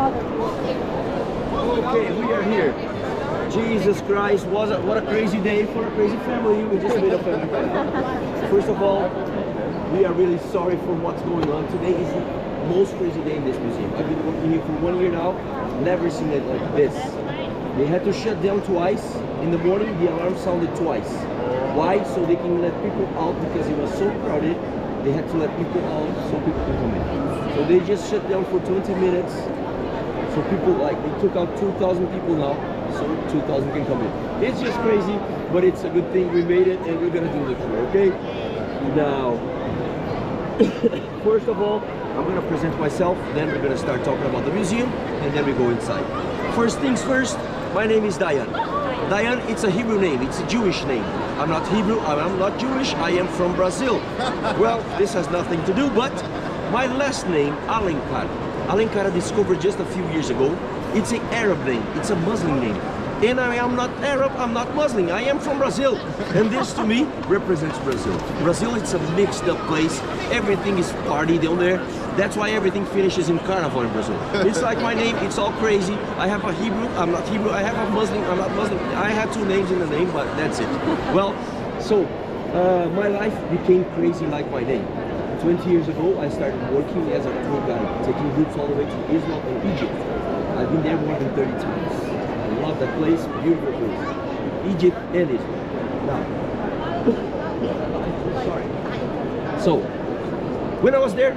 Okay, we are here. Jesus Christ, what a crazy day for a crazy family. We just made a family. First of all, we are really sorry for what's going on. Today is the most crazy day in this museum. I've been working here for 1 year now, never seen it like this. They had to shut down twice. In the morning, the alarm sounded twice. Why? So they can let people out because it was so crowded. They had to let people out so people can come in. So they just shut down for 20 minutes. So people, like, they took out 2,000 people now, so 2,000 can come in. It's just crazy, but it's a good thing we made it, and we're gonna do the tour, okay? Now, first of all, I'm gonna present myself, then we're gonna start talking about the museum, and then we go inside. First things first, my name is Dayan. Dayan, it's a Hebrew name, it's a Jewish name. I'm not Hebrew, I'm not Jewish, I am from Brazil. Well, this has nothing to do, but my last name, Alencar. Alencar I discovered just a few years ago. It's an Arab name, it's a Muslim name. And I am not Arab, I'm not Muslim, I am from Brazil. And this to me represents Brazil. Brazil, it's a mixed up place. Everything is party down there. That's why everything finishes in Carnival in Brazil. It's like my name, it's all crazy. I have a Hebrew, I'm not Hebrew. I have a Muslim, I'm not Muslim. I have two names in the name, but that's it. Well, so my life became crazy like my name. 20 years ago, I started working as a tour guide, taking groups all the way to Israel and Egypt. I've been there more than 30 times. I love that place, beautiful place. Egypt and Israel. Now, sorry. So, when I was there,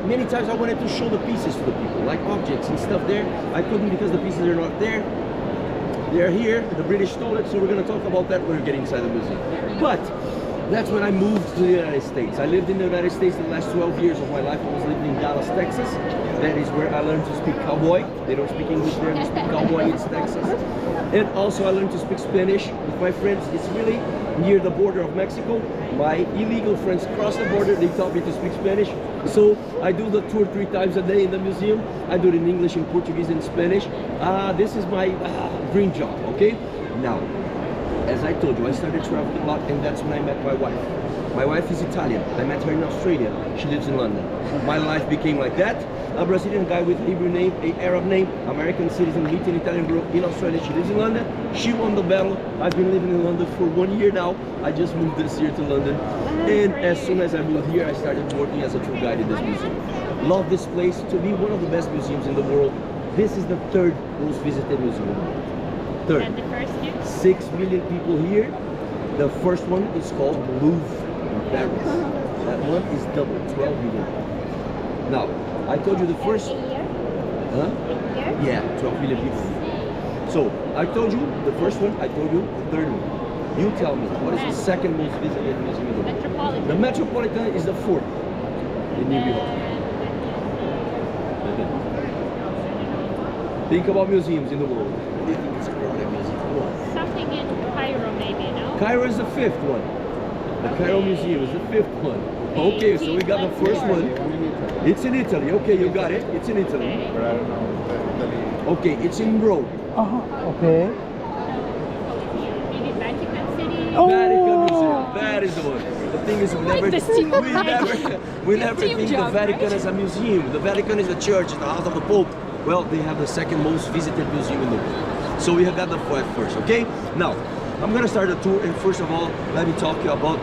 many times I wanted to show the pieces to the people, like objects and stuff there. I couldn't because the pieces are not there. They're here, the British stole it, so we're gonna talk about that when we get inside the museum. But, that's when I moved to the United States. I lived in the United States the last 12 years of my life. I was living in Dallas, Texas. That is where I learned to speak cowboy. They don't speak English there, they speak cowboy in Texas. And also I learned to speak Spanish with my friends. It's really near the border of Mexico. My illegal friends cross the border, they taught me to speak Spanish. So I do the tour 3 times a day in the museum. I do it in English, in Portuguese, and Spanish. This is my dream job, okay? Now, as I told you, I started traveling a lot, and that's when I met my wife. My wife is Italian. I met her in Australia. She lives in London. My life became like that. A Brazilian guy with Hebrew name, an Arab name, American citizen, meet an Italian girl in Australia. She lives in London. She won the battle. I've been living in London for 1 year now. I just moved this year to London. And as soon as I moved here, I started working as a tour guide in this museum. Love this place. To be one of the best museums in the world. This is the 3rd most visited museum in the world. 3rd. And the first year? 6 million people here. The first one is called Louvre in Paris. That one is double, 12 million. Now, I told you the first... Huh? Yeah, 12 million people. So, I told you the first one, I told you the 3rd one. You tell me, what is the 2nd most visited museum in the world? Metropolitan. The Metropolitan is the 4th in New York. Think about museums in the world. What do you think is a crowded museum? Something in Cairo, maybe, no? Cairo is the 5th one. The Cairo Museum is the 5th one. Okay, so we got the first one. It's in Italy. Okay, you got it. It's in Italy. But I don't know. Okay, it's in Rome. Okay. Maybe Vatican City? Oh. Vatican Museum. That is the one. The thing is, we never think the Vatican is a museum. The Vatican is a church, the house of the Pope. Well, they have the 2nd most visited museum in the world. So we have got the 4th first, okay? Now, I'm gonna start the tour, and first of all, let me tell you about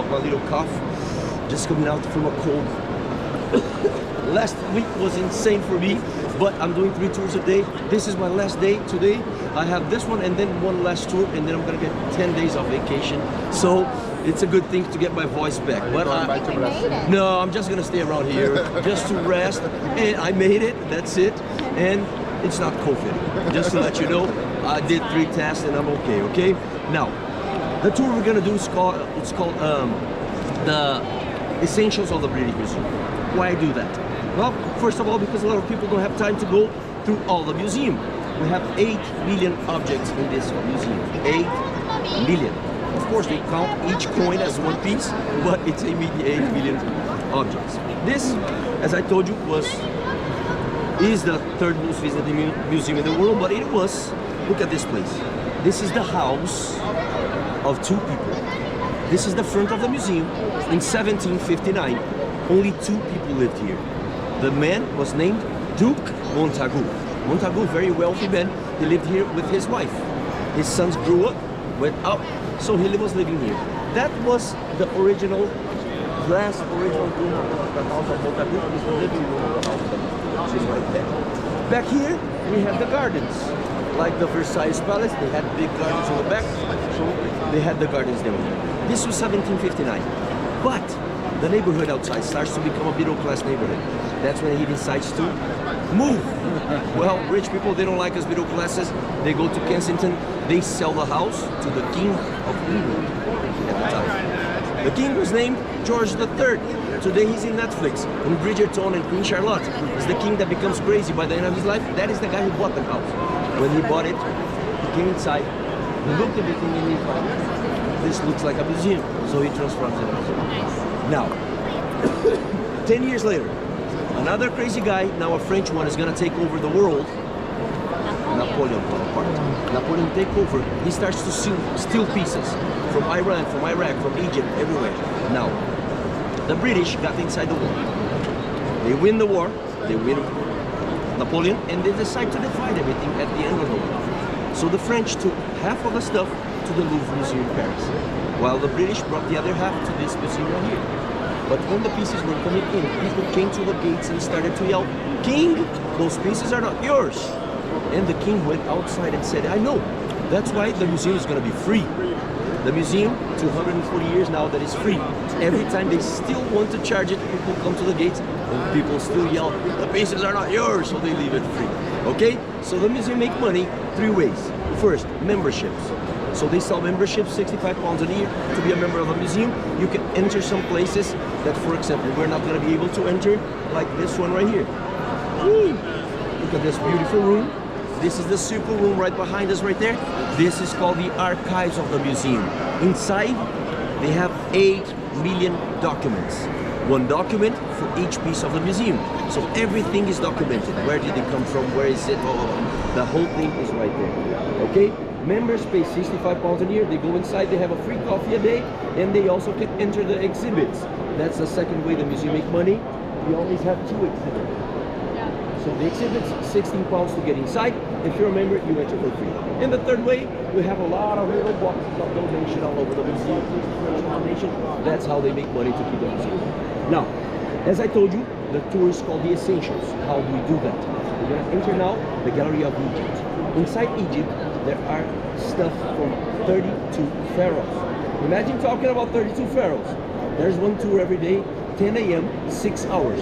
my little cough. Just coming out from a cold. Last week was insane for me, but I'm doing 3 tours a day. This is my last day today. I have this one and then one last tour, and then I'm gonna get 10 days of vacation. So it's a good thing to get my voice back. But no, I'm just gonna stay around here just to rest. And I made it. That's it. And it's not COVID. Just to let you know, I did 3 tests and I'm okay. Okay. Now, the tour we're gonna do is called the Essentials of the British Museum. Why I do that? Well, first of all, because a lot of people don't have time to go through all the museum. We have 8 million objects in this museum. 8 million. Of course, they count each coin as one piece, but it's 8 million objects. This, as I told you, is the 3rd most visited museum in the world, but it was, look at this place. This is the house of 2 people. This is the front of the museum. In 1759, only 2 people lived here. The man was named Duke Montagu. Montagu, very wealthy man. He lived here with his wife. His sons grew up, went out, so he was living here. That was the original glass, original room of the house of Montagu. Is the living room of the house, which is right there. Back here, we have the gardens. Like the Versailles Palace, they had big gardens in the back, so they had the gardens there. This was 1759. But the neighborhood outside starts to become a middle-class neighborhood. That's when he decides to move. Well, rich people, they don't like us middle classes. They go to Kensington, they sell the house to the King of England at the time. The king was named George III. Today he's in Netflix. And Bridgerton and Queen Charlotte is the king that becomes crazy by the end of his life. That is the guy who bought the house. When he bought it, he came inside, he looked at everything and he thought, this looks like a museum. So he transforms it into a museum. Now, 10 years later, another crazy guy, now a French one, is going to take over the world. Napoleon Bonaparte. Napoleon take over. He starts to steal pieces from Iran, from Iraq, from Egypt, everywhere. Now, the British got inside the war. They win the war. They win Napoleon, and they decide to divide everything at the end of the war. So the French took half of the stuff to the Louvre Museum in Paris, while the British brought the other half to this museum right here. But when the pieces were coming in, people came to the gates and started to yell, "King, those pieces are not yours." And the king went outside and said, "I know. That's why the museum is going to be free." The museum, 240 years now, that is free. Every time they still want to charge it, people come to the gates and people still yell, "The pieces are not yours," so they leave it free. Okay? So the museum make money 3 ways. First, memberships. So they sell memberships, 65 pounds a year to be a member of a museum. You can enter some places that, for example, we're not going to be able to enter, like this one right here. Woo! Look at this beautiful room. This is the super room right behind us right there. This is called the archives of the museum. Inside, they have 8 million documents. One document for each piece of the museum. So everything is documented. Where did it come from? Where is it? The whole thing is right there. Okay? Members pay 65 pounds a year. They go inside, they have a free coffee a day, and they also can enter the exhibits. That's the second way the museum make money. We always have 2 exhibits. So the exhibits, 16 pounds to get inside. If you're a member, you enter for free. And the third way, we have a lot of little boxes of donation all over the museum. Donation. That's how they make money to keep the museum. Now, as I told you, the tour is called the Essentials. How do we do that? We're going to enter now the Gallery of Egypt. Inside Egypt, there are stuff from 32 pharaohs. Imagine talking about 32 pharaohs. There's one tour every day, 10 a.m., 6 hours,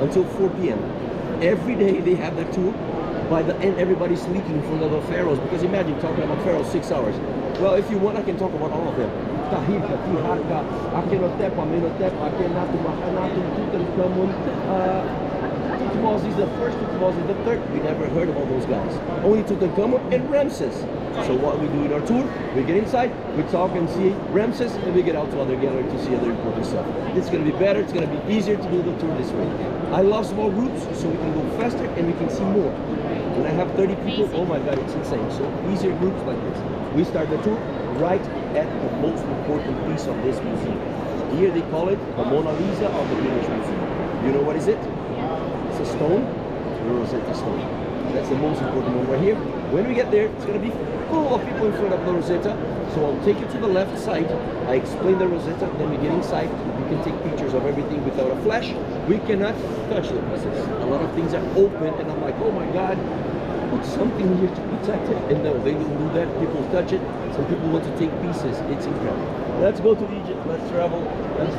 until 4 p.m. Every day they have that tour. By the end, everybody's sleeping in front of the pharaohs, because imagine talking about pharaohs 6 hours. Well, if you want, I can talk about all of them. Tahirka, Tiharka, Akhenhotep, Amenhotep, Akhenaten, Akhenaten, Tutankhamun, Tutmosis the first, Tutmosis the third. We never heard of all those guys. Only Tutankhamun and Ramses. So what we do in our tour, we get inside, we talk and see Ramses, and we get out to other galleries to see other important stuff. It's going to be better, it's going to be easier to do the tour this way. I love small groups, so we can go faster and we can see more. When I have 30 people, oh my God, it's insane. So easier groups like this. We start the tour right at the most important piece of this museum. Here they call it the Mona Lisa of the British Museum. You know what is it? It's a stone, the Rosetta Stone. That's the most important one right here. When we get there, it's going to be full of people in front of the Rosetta. So I'll take you to the left side. I explain the Rosetta, then we get inside. We can take pictures of everything without a flash. We cannot touch the pieces. A lot of things are open, and I'm like, oh my God, put something here to protect it. And no, they don't do that. People touch it. Some people want to take pieces. It's incredible. Let's go to Egypt. Let's travel. Let's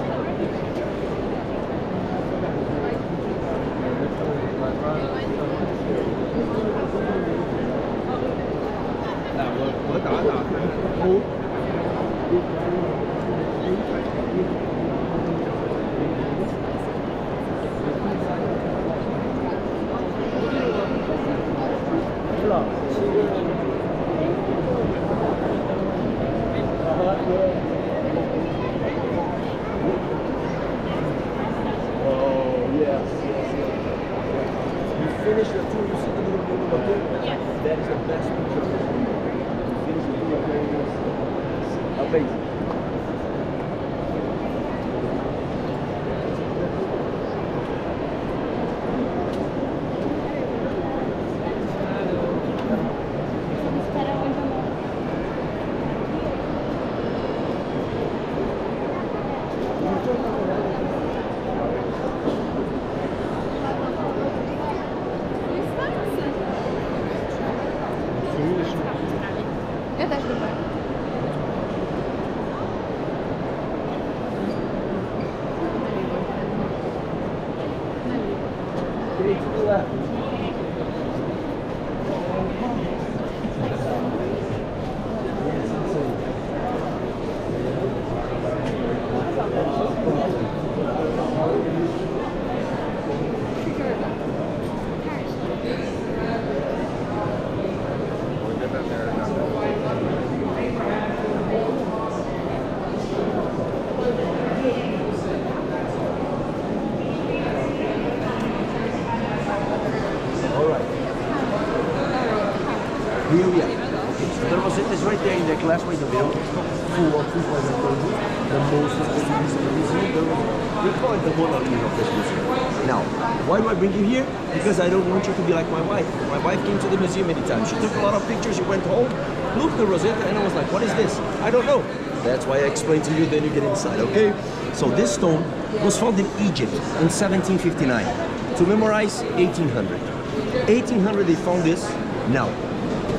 finish the tour. You see the little building up there? Yes. That is the best picture. You finish the tour up there. It's amazing. Okay, to the left. Here we are. Okay, so the Rosetta is right there in the glass right in the middle. Full of 2,000 the most important piece of the museum. We call it the Mona Lisa of this museum. Now, why do I bring you here? Because I don't want you to be like my wife. My wife came to the museum many times. She took a lot of pictures, she went home, looked at the Rosetta, and I was like, what is this? I don't know. That's why I explained to you, then you get inside, okay? So this stone was found in Egypt in 1759. To memorize 1800. 1800 they found this. Now,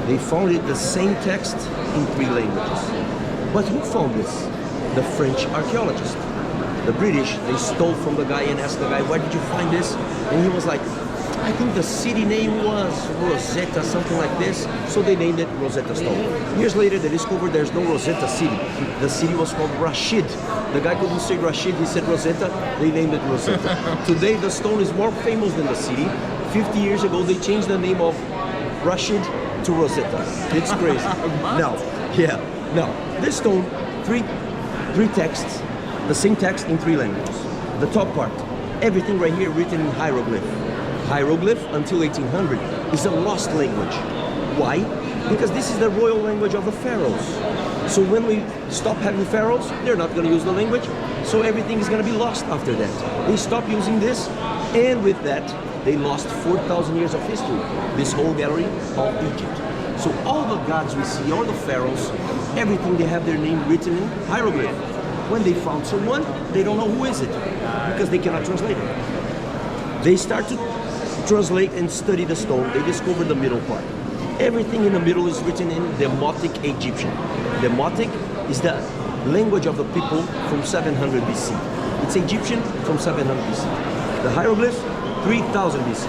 they found it the same text in 3 languages. But who found this? The French archaeologist. The British, they stole from the guy and asked the guy, where did you find this? And he was like, I think the city name was Rosetta, something like this. So they named it Rosetta Stone. Years later, they discovered there's no Rosetta city. The city was called Rashid. The guy couldn't say Rashid, he said Rosetta. They named it Rosetta. Today, the stone is more famous than the city. 50 years ago, they changed the name of Rashid to Rosetta. It's crazy. Now, this stone, three texts, the same text in 3 languages. The top part, everything right here written in hieroglyph. Hieroglyph until 1800 is a lost language. Why? Because this is the royal language of the pharaohs. So when we stop having pharaohs, they're not going to use the language, so everything is going to be lost after that. They stop using this, and with that, they lost 4,000 years of history. This whole gallery of Egypt. So all the gods we see, all the pharaohs, everything, they have their name written in hieroglyph. When they found someone, they don't know who is it, because they cannot translate it. They start to translate and study the stone. They discover the middle part. Everything in the middle is written in Demotic Egyptian. Demotic is the language of the people from 700 BC. It's Egyptian from 700 BC. The hieroglyphs, 3000 BC.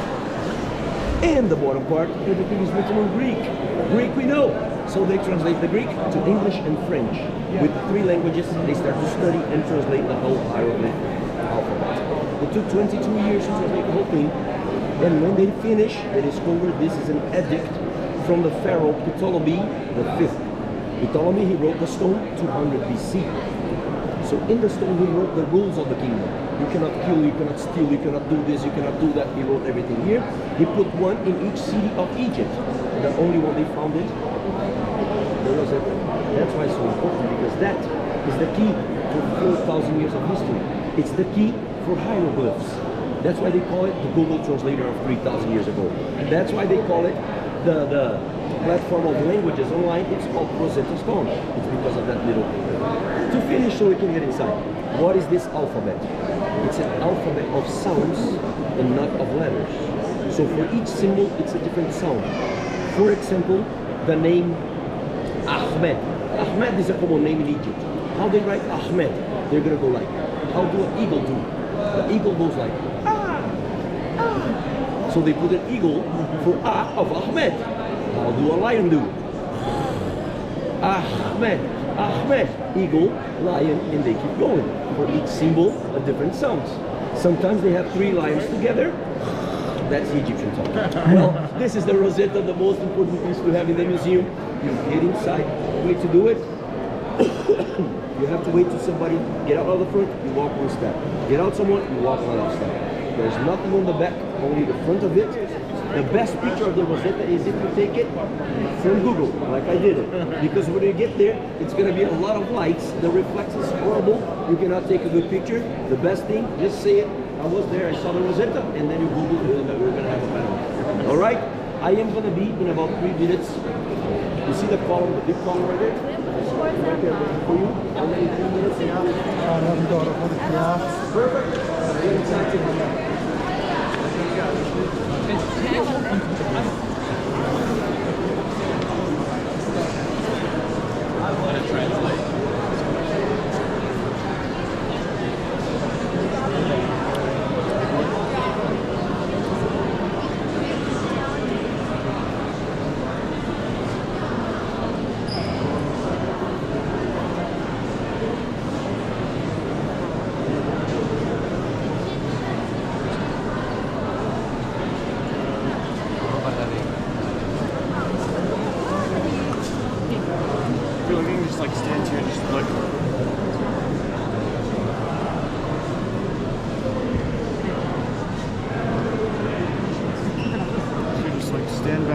And the bottom part, everything is written in Greek. Greek we know. So they translate the Greek to English and French. With 3 languages, they start to study and translate the whole hieroglyph alphabet. It took 22 years to translate the whole thing. And when they finish, they discovered this is an edict from the pharaoh Ptolemy V. Ptolemy, he wrote the stone 200 BC. So in the stone, he wrote the rules of the kingdom. You cannot kill, you cannot steal, you cannot do this, you cannot do that. He wrote everything here. He put one in each city of Egypt. The only one they found it, there was it. That's why it's so important, because that is the key to 4,000 years of history. It's the key for hieroglyphs. That's why they call it the Google Translator of 3,000 years ago. That's why they call it the platform of languages online. It's called Rosetta Stone. It's because of that little thing. To finish, so we can get inside. What is this alphabet? It's an alphabet of sounds and not of letters. So for each symbol, it's a different sound. For example, the name Ahmed. Ahmed is a common name in Egypt. How they write Ahmed? They're gonna go like, how do an eagle do? The eagle goes like, ah, ah. So they put an eagle for ah of Ahmed. How do a lion do? Ahmed, Ahmed, eagle, lion, and they keep going. For each symbol, a different sound. Sometimes they have 3 lions together. That's the Egyptian talk. Well, this is the Rosetta, the most important piece we have in the museum. You get inside. The way to do it, you have to wait till somebody get out of the front, you walk 1 step. Get out someone, you walk another step. There's nothing on the back, only the front of it. The best picture of the Rosetta is if you take it from Google, like I did it. Because when you get there, it's going to be a lot of lights. The reflex is horrible. You cannot take a good picture. The best thing, just say it. I was there, I saw the Rosetta, and then you Google it, and we're going to have a panel. All right? I am going to be in about 3 minutes. You see the column, the big column right there? Right there, for you. How many 3 minutes now? Perfect. Get inside to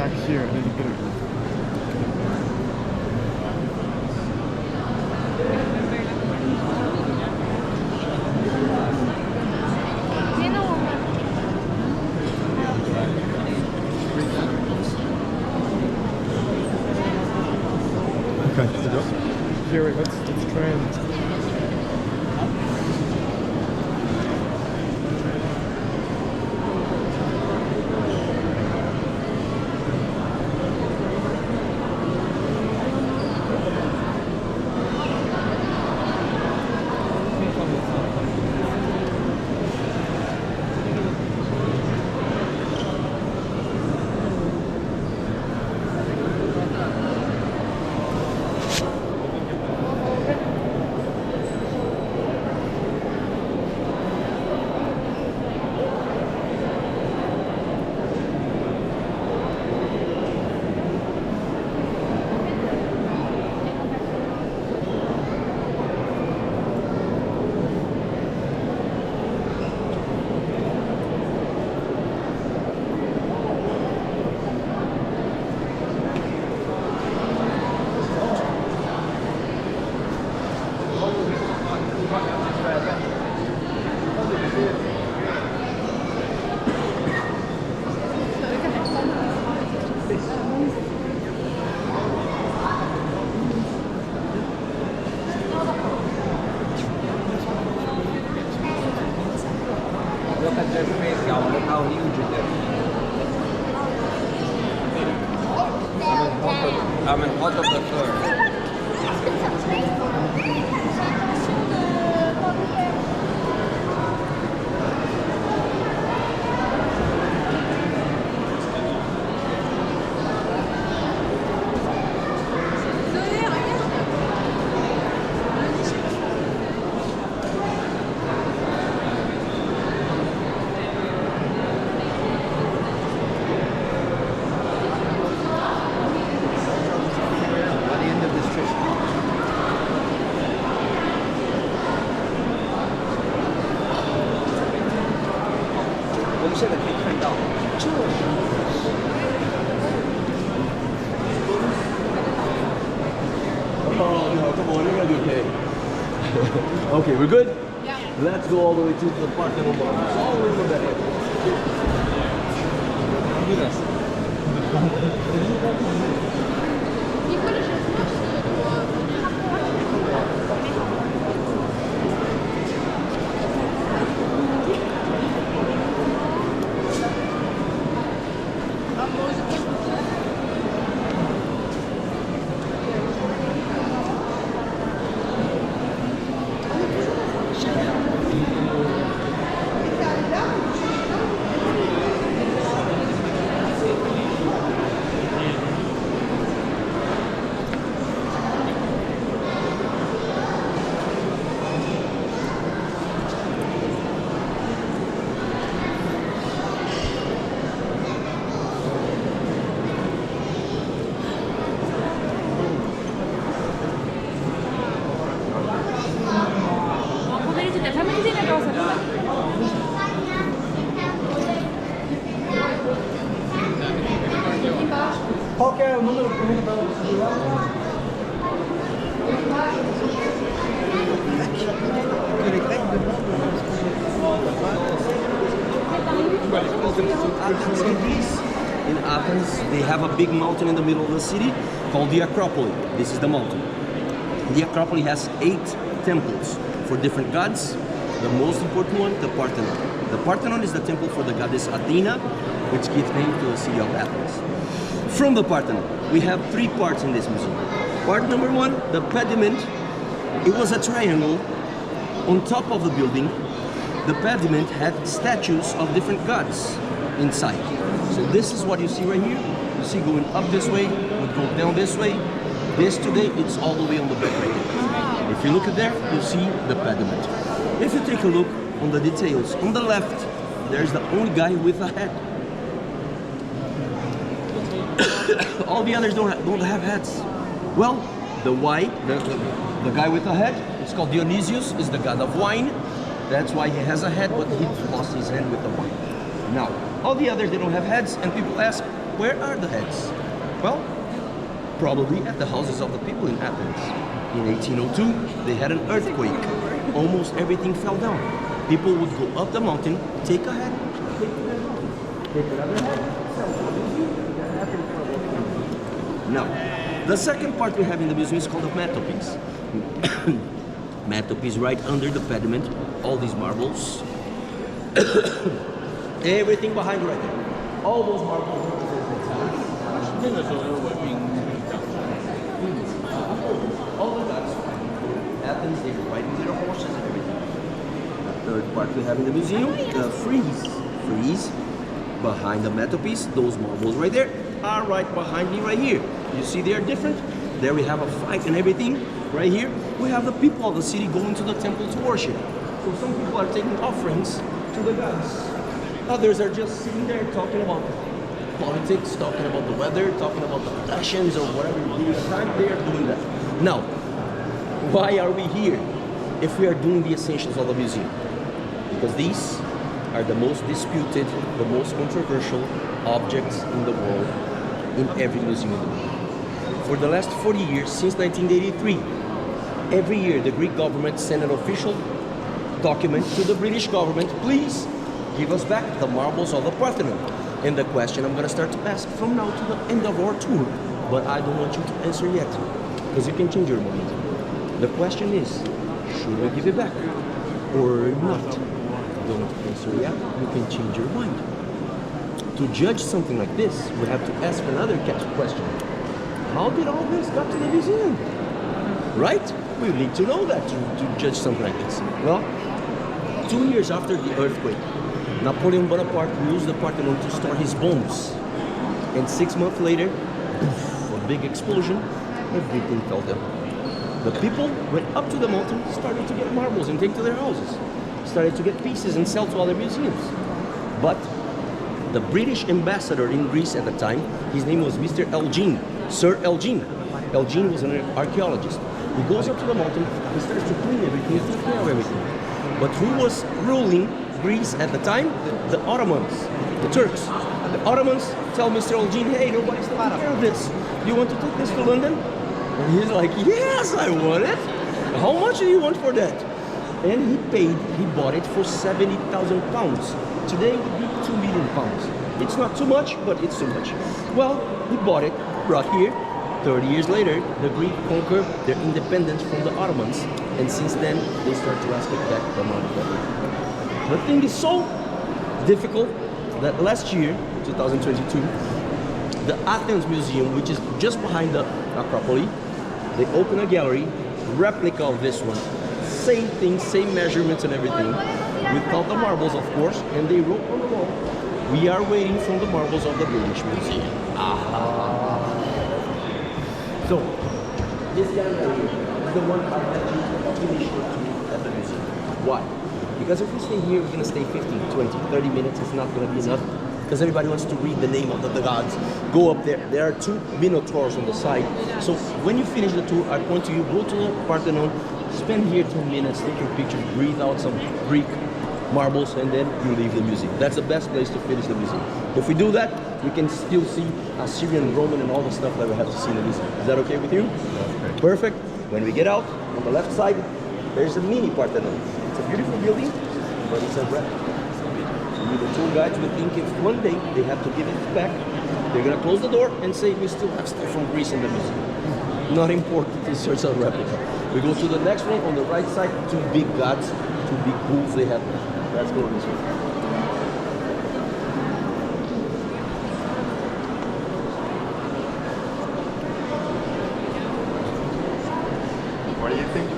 back here. I need to get it. Okay. Here, wait, let's try and... Look at their face, y'all. Look how huge it is. I'm in hot of the floor. Oh no, come on, you're gonna be okay. Okay, we're good? Yeah. Let's go all the way to the Parthenon Bar. All the way to the back. Do Qual que é o número do celular? In Athens, they have a big mountain in the middle of the city called the Acropolis. This is the mountain. The Acropolis has 8 temples for different gods. The most important one, the Parthenon. The Parthenon is the temple for the goddess Athena, which gives name to the city of Athens. From the Parthenon, we have 3 parts in this museum. Part number 1, the pediment. It was a triangle on top of the building. The pediment had statues of different gods inside. So this is what you see right here. You see going up this way, would go down this way. This today, it's all the way on the back right here. If you look at there, you see the pediment. If you take a look on the details, on the left, there's the only guy with a head. All the others don't have heads. Well, the guy with a head, it's called Dionysius, is the god of wine. That's why he has a head, but he lost his hand with the wine. Now, all the others, they don't have heads, and people ask, Where are the heads? Well, probably at the houses of the people in Athens. In 1802, they had an earthquake. Almost everything fell down. People would go up the mountain, take a head, take another head, now, the second part we have in the museum is called the mantelpiece. Mantelpiece right under the pediment, all these marbles. Everything behind right there. All those marbles all the gods. Athens, they were riding their horses and everything. The third part we have in the museum, the frieze. Frieze, behind the mantelpiece, those marbles right there are right behind me right here. You see they are different? There we have a fight and everything. Right here, we have the people of the city going to the temple to worship. So some people are taking offerings to the gods. Others are just sitting there talking about politics, talking about the weather, talking about the fashions or whatever you do at the time. They are doing that. Now, why are we here if we are doing the essentials of the museum? Because these are the most disputed, the most controversial objects in the world, in every museum in the world. For the last 40 years, since 1983, every year the Greek government sent an official document to the British government, please give us back the marbles of the Parthenon. And the question I'm going to start to ask from now to the end of our tour, but I don't want you to answer yet, because you can change your mind. The question is, should we give it back or not? Don't answer yet, you can change your mind. To judge something like this, we have to ask another question. How did all this got to the museum? Right? We need to know that to judge something like this. Well, 2 years after the earthquake, Napoleon Bonaparte used the Parthenon to store his bombs. And 6 months later, poof, a big explosion, everything fell down. The people went up to the mountain, started to get marbles and take to their houses. Started to get pieces and sell to other museums. But the British ambassador in Greece at the time, his name was Mr. Elgin, Sir Elgin. Elgin was an archaeologist. He goes up to the mountain, he starts to clean everything, to take care of everything. But who was ruling Greece at the time? The Ottomans, the Turks. The Ottomans tell Mr. Elgin, hey, nobody's taking care of this. You want to take this to London? And he's like, yes, I want it. How much do you want for that? And he bought it for 70,000 pounds. Today it would be 2 million pounds. It's not too much, but it's too much. Well, he bought it, brought here. 30 years later, the Greeks conquered their independence from the Ottomans, and since then, they start to ask it back the money. The thing is so difficult that last year, 2022, the Athens Museum, which is just behind the Acropolis, they opened a gallery, replica of this one. Same thing, same measurements and everything, without the marbles, of course, and they wrote on the wall, we are waiting for the marbles of the British Museum. Aha! So, this gallery is the one I had to finish at the museum. Why? Because if we stay here, we're going to stay 15, 20, 30 minutes, it's not going to be enough. Because everybody wants to read the name of the gods. Go up there. There are 2 minotaurs on the side. So when you finish the tour, I point to you, go to the Parthenon, spend here 10 minutes, take your picture, breathe out some Greek marbles, and then you leave the museum. That's the best place to finish the museum. If we do that, we can still see Assyrian, Roman, and all the stuff that we have to see in the museum. Is that okay with you? Okay. Perfect. When we get out, on the left side, there's a mini Parthenon. It's a beautiful building, but it's a replica. The tour guides will think if one day they have to give it back, they're going to close the door and say we still have stuff from Greece in the museum. Not important, it's just a replica. We go to the next one on the right side, 2 big gods, 2 big bulls they have. Let's go this way. What do you think?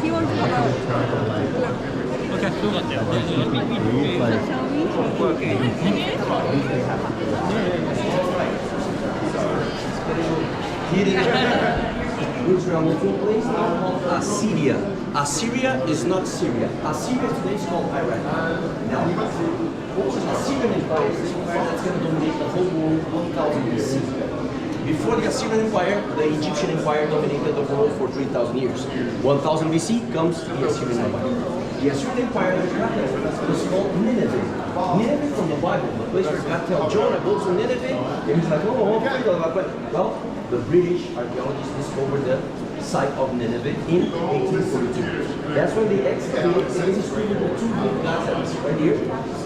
He wants to go. Which we are moving to a place now called Assyria. Assyria is not Syria. Assyria today is called Iraq. Now, what was Assyrian Empire? It's the empire that's going to dominate the whole world 1000 BC. Before the Assyrian Empire, the Egyptian Empire dominated the world for 3,000 years. 1000 BC comes the Assyrian Empire. The Assyrian Empire, the capital was called Nineveh. Nineveh from the Bible, the place where God tells Jonah, go to Nineveh. And he's like, oh, well, the British archaeologists discovered the site of Nineveh in 1842. That's when they excavated, since it's really the two big gods that we see right here.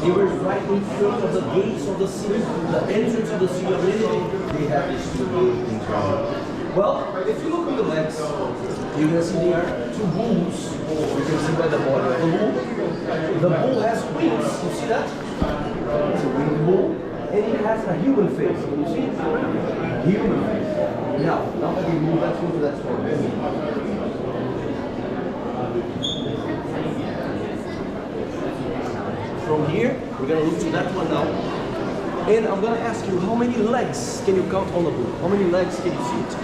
They were right in front of the gates of the city, the entrance of the city of Nineveh. They have these two big things right here. Well, if you look at the legs, you can see there are two bulls. You can see by the body of the bull. The bull has wings. You see that? It's a winged bull. And it has a human face. Can you see it? Human face. Now that we move, let's go to that story. From here, we're going to look to that one now. And I'm going to ask you, how many legs can you count on the bull? How many legs can you see it?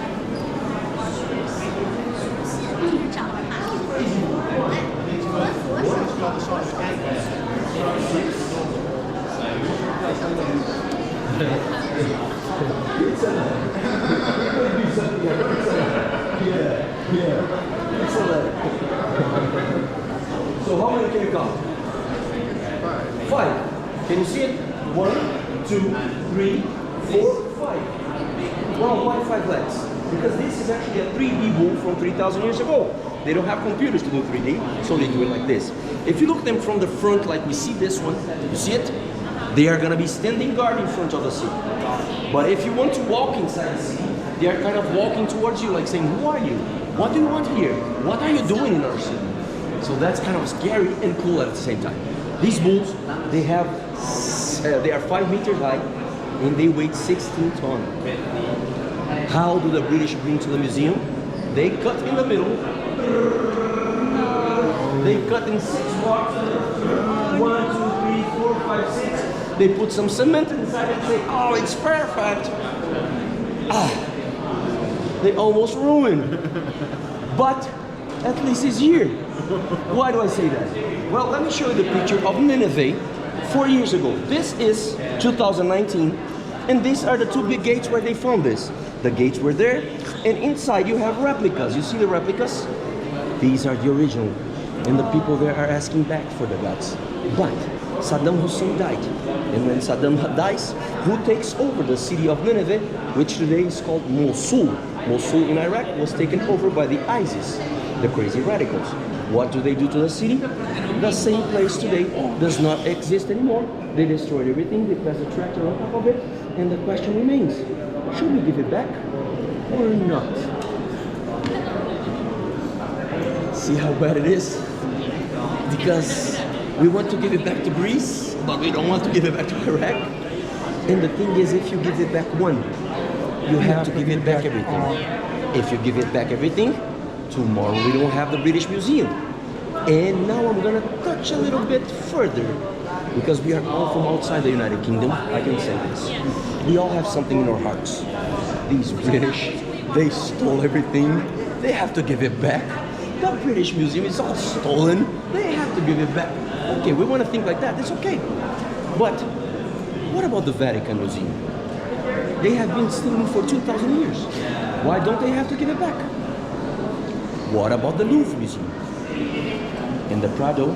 So how many can you count? Five. Can you see it? 1, 2, 3, 4, 5. Well, why 5 legs? Because this is actually a 3D bull from 3,000 years ago. They don't have computers to do 3D, so they do it like this. If you look at them from the front, like we see this one, you see it? They are going to be standing guard in front of the city. But if you want to walk inside the city, they are kind of walking towards you, like saying, who are you? What do you want here? What are you doing in our city? So that's kind of scary and cool at the same time. These bulls, they are 5 meters high and they weigh 16 tons. How do the British bring to the museum? They cut in the middle. They cut in 6 parts. 1, 2, 3, 4, 5, 6. They put some cement inside and say, oh, it's perfect. They almost ruined. But at least it's here. Why do I say that? Well, let me show you the picture of Nineveh 4 years ago. This is 2019, and these are the 2 big gates where they found this. The gates were there, and inside you have replicas. You see the replicas? These are the original, and the people there are asking back for the gods. But Saddam Hussein died, and when Saddam dies, who takes over the city of Nineveh, which today is called Mosul? Mosul in Iraq was taken over by the ISIS, the crazy radicals. What do they do to the city? The same place today does not exist anymore. They destroyed everything, they passed a tractor on top of it, and the question remains, should we give it back or not? See how bad it is? Because we want to give it back to Greece, but we don't want to give it back to Iraq. And the thing is, if you give it back one, you have to give it back everything. If you give it back everything, tomorrow we don't have the British Museum. And now I'm gonna touch a little bit further, because we are all from outside the United Kingdom. I can say this. We all have something in our hearts. These British, they stole everything. They have to give it back. The British Museum is all stolen. They have to give it back. Okay, we want to think like that. That's okay. But what about the Vatican Museum? They have been stealing for 2,000 years. Why don't they have to give it back? What about the Louvre Museum? And the Prado,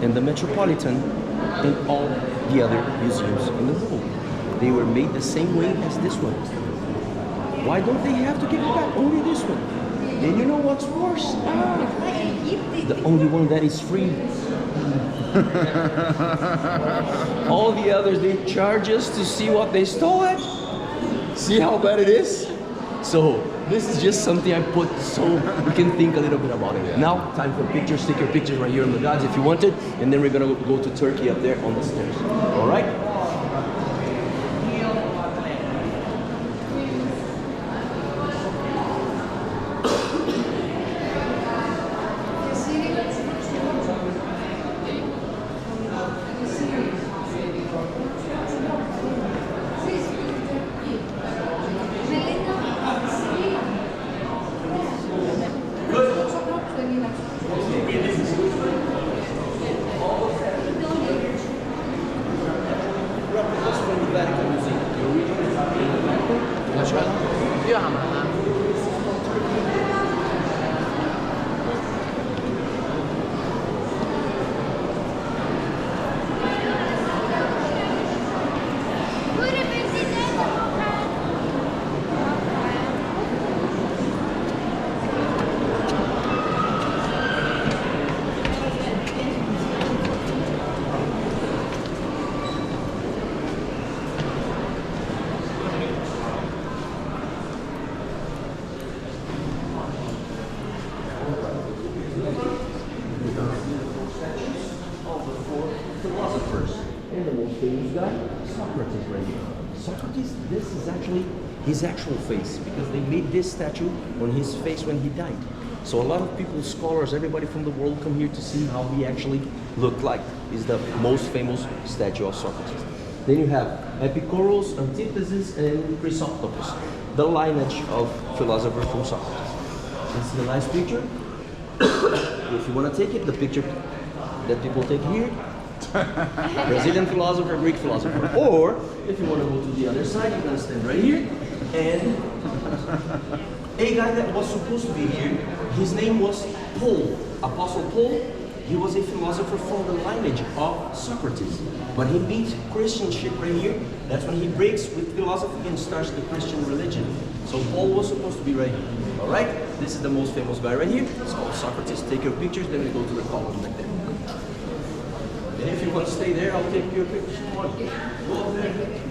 and the Metropolitan, and all the other museums in the world? They were made the same way as this one. Why don't they have to give it back? Only this one. And you know what's worse? The only one that is free. All the others, they charge us to see what they stole it. See how bad it is? So this is just something I put so we can think a little bit about it. Now, time for pictures. Take your pictures right here on the gods if you want it. And then we're gonna go to Turkey up there on the stairs. All right? Vatican Museum. The original is in the Vatican. Let's try that. Yeah, Philosophers. And the most famous guy, Socrates right here. Socrates, this is actually his actual face because they made this statue on his face when he died. So a lot of people, scholars, everybody from the world come here to see how he actually looked like. He's the most famous statue of Socrates. Then you have Epicurus, Antithesis, and Chrysostomus, the lineage of philosophers from Socrates. This is a nice picture. If you want to take it, the picture that people take here, Brazilian philosopher, Greek philosopher. Or if you want to go to the other side, you're going to stand right here. And a guy that was supposed to be here, his name was Paul, Apostle Paul. He was a philosopher from the lineage of Socrates. But he meets Christianship right here. That's when he breaks with philosophy and starts the Christian religion. So Paul was supposed to be right here. All right? This is the most famous guy right here. It's called Socrates. Take your pictures, then we go to the column like that. And if you want to stay there, I'll take your pictures. Come on. Go over there.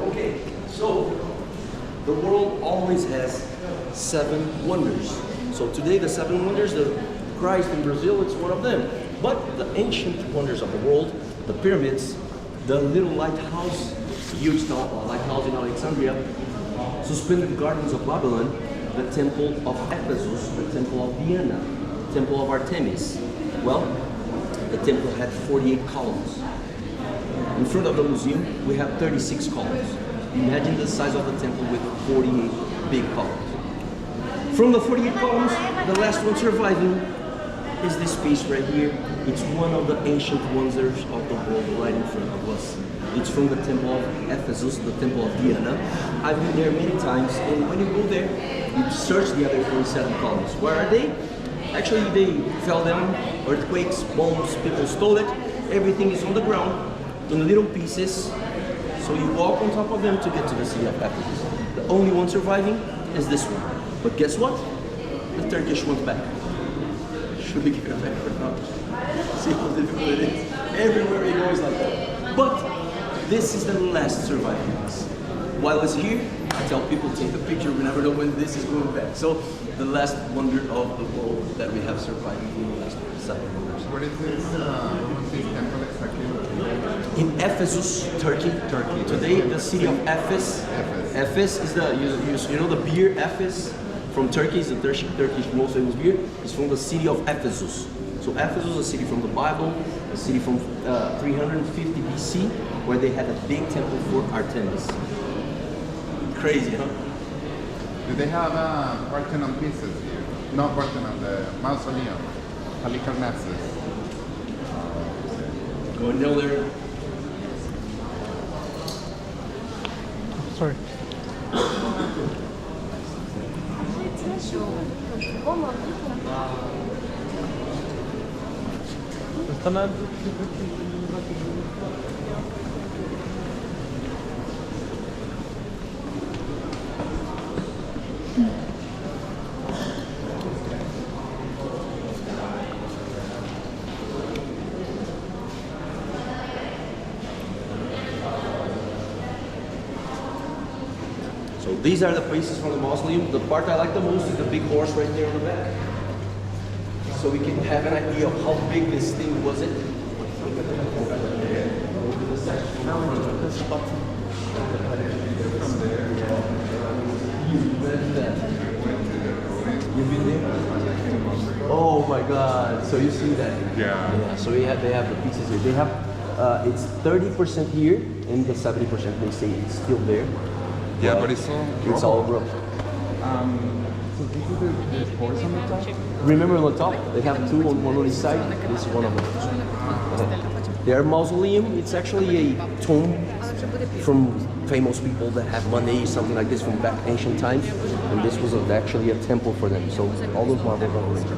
Okay, so the world always has 7 wonders. So today the 7 wonders, the Christ in Brazil, it's one of them. But the ancient wonders of the world, the pyramids, the little lighthouse, huge lighthouse in Alexandria, suspended gardens of Babylon, the temple of Ephesus, the temple of Diana, temple of Artemis. Well, the temple had 48 columns. In front of the museum, we have 36 columns. Imagine the size of the temple with 48 big columns. From the 48 columns, the last one surviving is this piece right here. It's one of the ancient wonders of the world right in front of us. It's from the temple of Ephesus, the temple of Diana. I've been there many times, and when you go there, you search the other 47 columns. Where are they? Actually, they fell down, earthquakes, bombs, people stole it. Everything is on the ground in little pieces. So you walk on top of them to get to the city of Ephesus. The only one surviving is this one. But guess what? The Turkish went back. Should we give it back or not? See how difficult it is? Everywhere you go is like that. But this is the last surviving piece. While it's here, I tell people take a picture. We never know when this is going back. So the last wonder of the world that we have surviving in the last 7 wonders. What is this temple exactly? In Ephesus, Turkey. Today, the city of Ephes. Ephes is the you know the beer Ephes from Turkey is the Turkish most famous beer. It's from the city of Ephesus. So Ephesus is a city from the Bible, a city from 350 BC, where they had a big temple for Artemis. Crazy, huh? Do they have Parthenon pieces here? Not Parthenon, the mausoleum, Halicarnassus. Go and know there. Sorry. Están So these are the pieces from the mausoleum. The part I like the most is the big horse right there on the back. so we can have an idea of how big this thing was. It. You've been there? Oh my God! So you see that? Yeah. So they have the pieces here. They have it's 30% here, and the 70% they say it's still there. Yeah, but it's all It's all broke. So this is the horse on the top? Remember on the top, they have two on one on each side. This is one of them. Their mausoleum, it's actually a tomb from famous people that have money, something like this from back ancient times. And this was actually a temple for them. So all those marbles are original.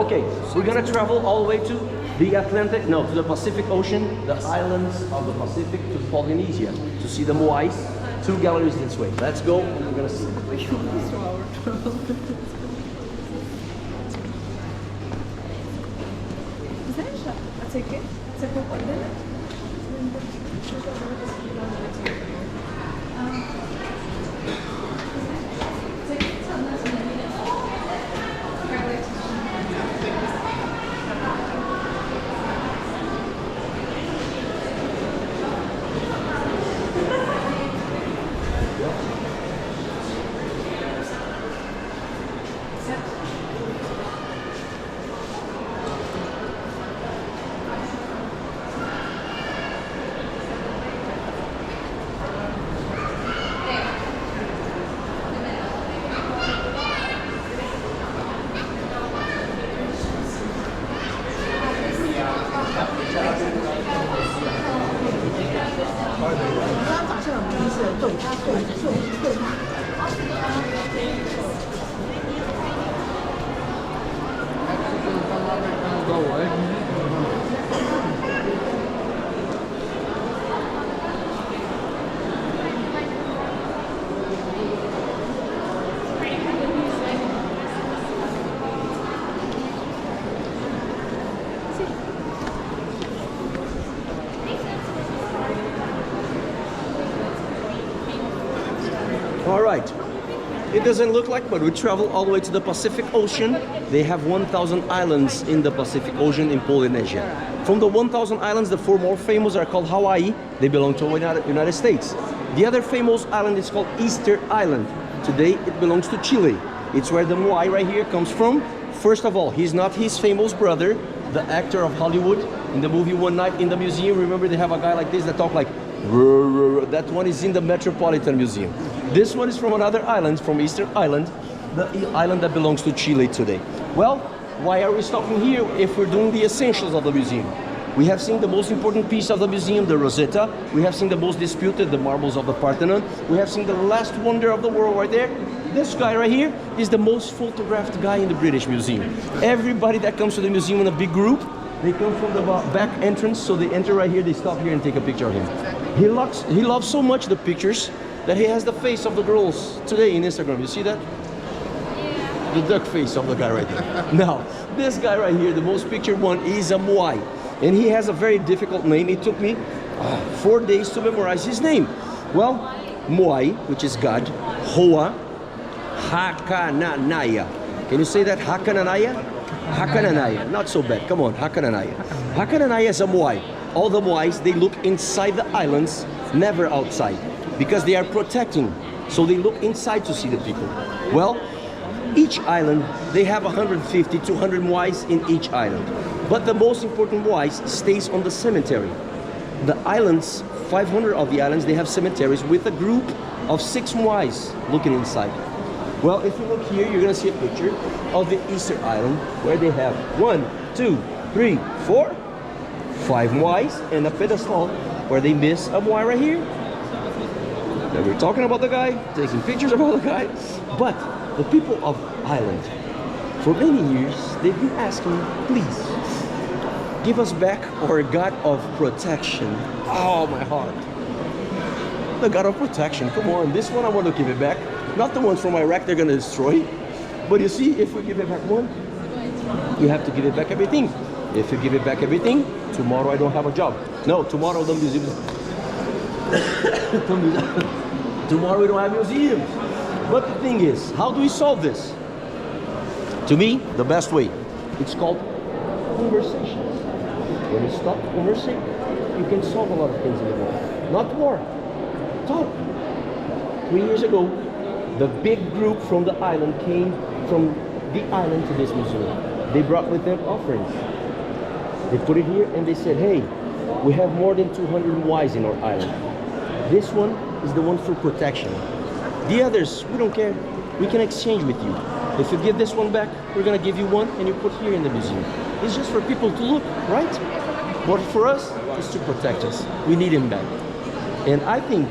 Okay, so we're gonna travel all the way to the Atlantic, no, to the Pacific Ocean, the islands of the Pacific, to Polynesia, to see the Moais. 2 galleries this way. Let's go, and we're gonna see. All right. It doesn't look like, but we travel all the way to the Pacific Ocean. They have 1,000 islands in the Pacific Ocean in Polynesia. From the 1,000 islands, the 4 more famous are called Hawaii. They belong to the United States. The other famous island is called Easter Island. Today, it belongs to Chile. It's where the Moai right here comes from. First of all, he's not his famous brother, the actor of Hollywood. In the movie One Night in the Museum, remember they have a guy like this that talk like, that one is in the Metropolitan Museum. This one is from another island, from Easter Island, the island that belongs to Chile today. Well, why are we stopping here if we're doing the essentials of the museum? We have seen the most important piece of the museum, the Rosetta. We have seen the most disputed, the marbles of the Parthenon. We have seen the last wonder of the world right there. This guy right here is the most photographed guy in the British Museum. Everybody that comes to the museum in a big group, they come from the back entrance, so they enter right here, they stop here and take a picture of him. He loves so much the pictures that he has the face of the girls today in Instagram. You see that? Yeah. The duck face of the guy right there. Now, this guy right here, the most pictured one, is a Moai. And he has a very difficult name. It took me 4 days to memorize his name. Well, Moai, which is God, Hoa, Hakananaya. Can you say that? Hakananaya? Hakananaya. Not so bad. Come on, Hakananaya. Hakananaya is a Moai. All the Moais, they look inside the islands, never outside, because they are protecting. So they look inside to see the people. Well, each island, they have 150, 200 Moais in each island. But the most important Moais stays on the cemetery. The islands, 500 of the islands, they have cemeteries with a group of 6 Moais looking inside. Well, if you look here, you're gonna see a picture of the Easter Island where they have 1, 2, 3, 4, 5 Moais and a pedestal where they miss a Moai right here. Now we're talking about the guy, taking pictures about the guy, but the people of Ireland, for many years, they've been asking, please, give us back our God of protection. Oh, my heart. The God of protection, come on, this one I want to give it back. Not the ones from Iraq they're gonna destroy. But you see, if we give it back one, you have to give it back everything. If you give it back everything, tomorrow I don't have a job. No, tomorrow the museum tomorrow we don't have museums. But the thing is, how do we solve this? To me, the best way, it's called conversations. When you stop conversing, you can solve a lot of things in the world. Not war. Talk. 3 years ago, the big group from the island came from the island to this museum. They brought with them offerings. They put it here and they said, hey, we have more than 200 Ys in our island. This one is the one for protection. The others, we don't care. We can exchange with you. If you give this one back, we're gonna give you one and you put here in the museum. It's just for people to look, right? But for us, it's to protect us. We need him back. And I think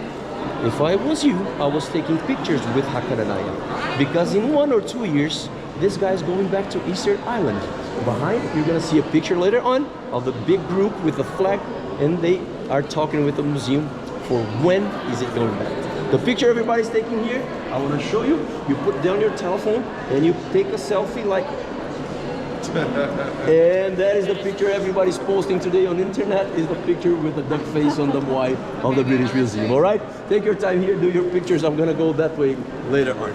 if I was you, I was taking pictures with Hakaranaya. Because in 1 or 2 years, this guy's going back to Easter Island. Behind, you're gonna see a picture later on of the big group with the flag, and they are talking with the museum for when is it going back. The picture everybody's taking here, I wanna show you. You put down your telephone and you take a selfie like and that is the picture everybody's posting today on internet, is the picture with the duck face on the Y of the British Museum. All right, take your time here, do your pictures. I'm gonna go that way later on.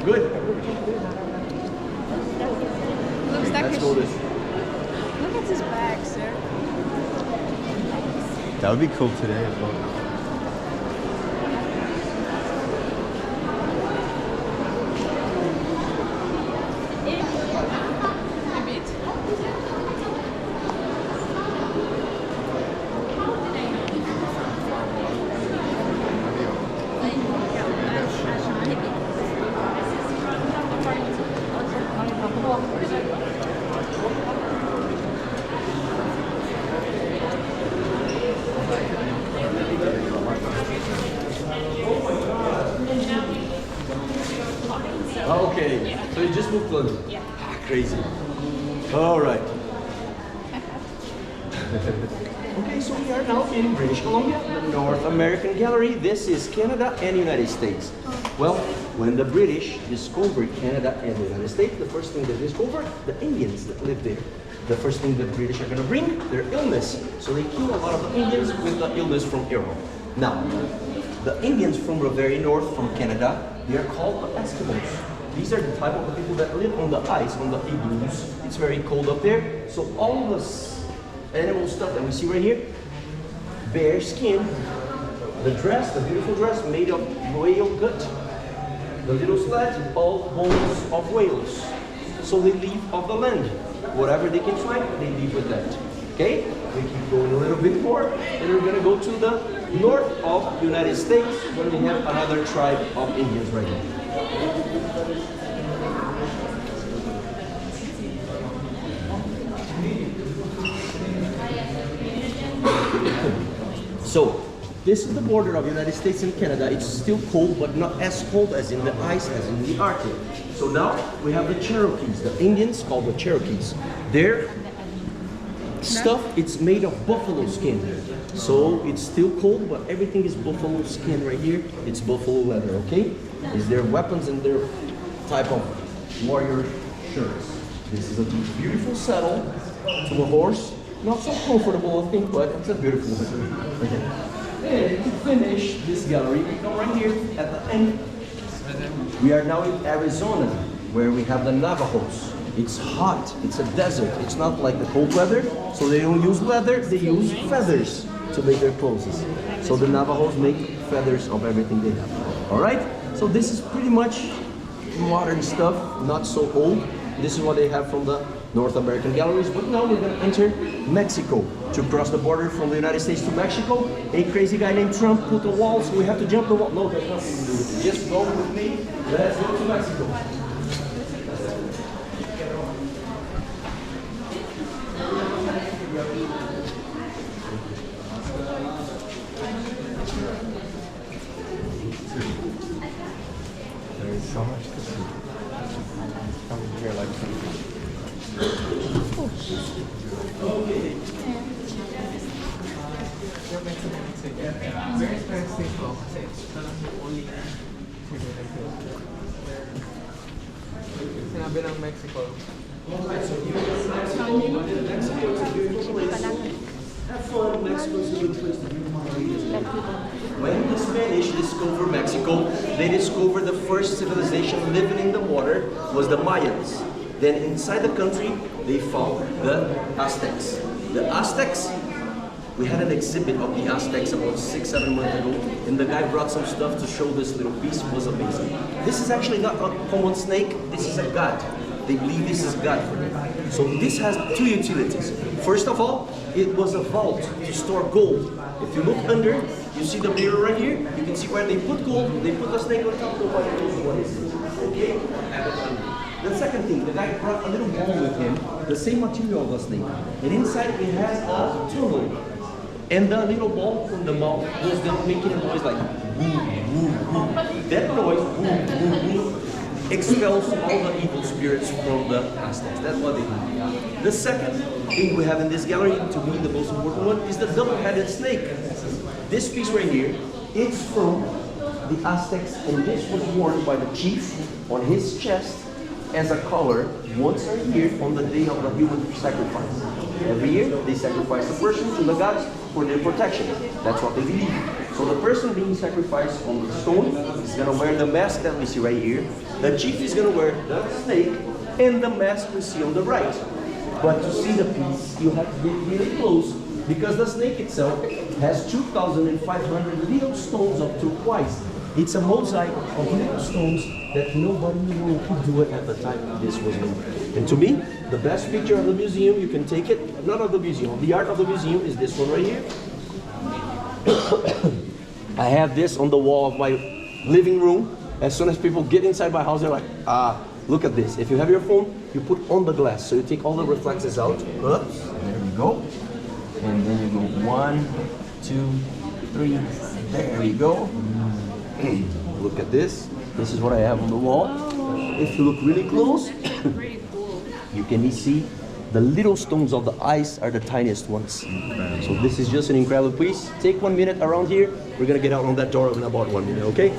Good. Looks like Let's go this. Look at his back, sir. That would be cool today as well. Okay, so you just moved London. Yeah. Crazy. All right. Okay, so we are now in British Columbia, the North American Gallery. This is Canada and United States. Well, when the British discovered Canada and the United States, the first thing they discovered, the Indians that lived there. The first thing the British are going to bring, their illness. So they kill a lot of the Indians with the illness from Europe. Now, the Indians from the very north, from Canada, they are called the Eskimos. These are the type of people that live on the ice, on the igloos. It's very cold up there. So all this animal stuff that we see right here, bear skin, the dress, the beautiful dress made of whale gut, the little sled, all bones of whales. So they leave off the land. Whatever they can find, they leave with that. Okay? We keep going a little bit more, and we're gonna go to the north of the United States, where we have another tribe of Indians right now. So, this is the border of the United States and Canada. It's still cold, but not as cold as in the ice, as in the Arctic. So now we have the Cherokees, the Indians called the Cherokees. Their stuff, it's made of buffalo skin. So it's still cold, but everything is buffalo skin right here. It's buffalo leather, okay? Is their weapons and their type of warrior shirts. This is a beautiful saddle to a horse. Not so comfortable, I think, but it's a beautiful one. Okay. And to finish this gallery, we come right here at the end. We are now in Arizona, where we have the Navajos. It's hot, it's a desert, it's not like the cold weather, so they don't use leather, they use feathers to make their clothes. So the Navajos make feathers of everything they have. All right, so this is pretty much modern stuff, not so old. This is what they have from the North American galleries, but now we're gonna enter Mexico to cross the border from the United States to Mexico. A crazy guy named Trump put a wall, so we have to jump the wall. No, that's nothing to do with it. Just go with me. Let's go to Mexico. There's so much to see. Come here like something. Very expensive po kasi ito lang yung only sinabi ng Mexico. Have fun. Mexico is a good place to be. When the Spanish discovered Mexico, they discovered the first civilization living in the water was the Mayans. Then inside the country, they found the Aztecs. The Aztecs, we had an exhibit of the Aztecs about 6-7 months ago, and the guy brought some stuff to show this little piece. It was amazing. This is actually not a common snake, this is a god. They believe this is God for them. So this has two utilities. First of all, it was a vault to store gold. If you look under, you see the mirror right here. You can see where they put gold. They put the snake on top. Nobody knows what is it. Okay? The second thing, the guy brought a little ball with him, the same material of the snake. And inside it has a tunnel. And the little ball from the mouth was then making a noise like woo, woo, woo. That noise, woo, woo, woo, expels all the evil spirits from the Aztecs. That's what they do. The second thing we have in this gallery, to me the most important one, is the double-headed snake. This piece right here, it's from the Aztecs, and this was worn by the chief on his chest as a collar once a year on the day of the human sacrifice. Every year, they sacrifice a person to the gods for their protection. That's what they believe. So the person being sacrificed on the stone is going to wear the mask that we see right here. The chief is going to wear the snake and the mask we see on the right. But to see the piece, you have to get really close because the snake itself has 2,500 little stones of turquoise. It's a mosaic of little stones that nobody knew could do it at the time this was made. And to me, the best picture of the museum, you can take it, not of the museum, the art of the museum is this one right here. I have this on the wall of my living room. As soon as people get inside my house, they're like, look at this. If you have your phone, you put on the glass. So you take all the reflexes out. Oops, there we go. And then you go 1, 2, 3. There we go. Look at this. This is what I have on the wall. If you look really close, you can see the little stones of the ice are the tiniest ones. So this is just an incredible piece. Take 1 minute around here. We're gonna get out on that door in about 1 minute, okay?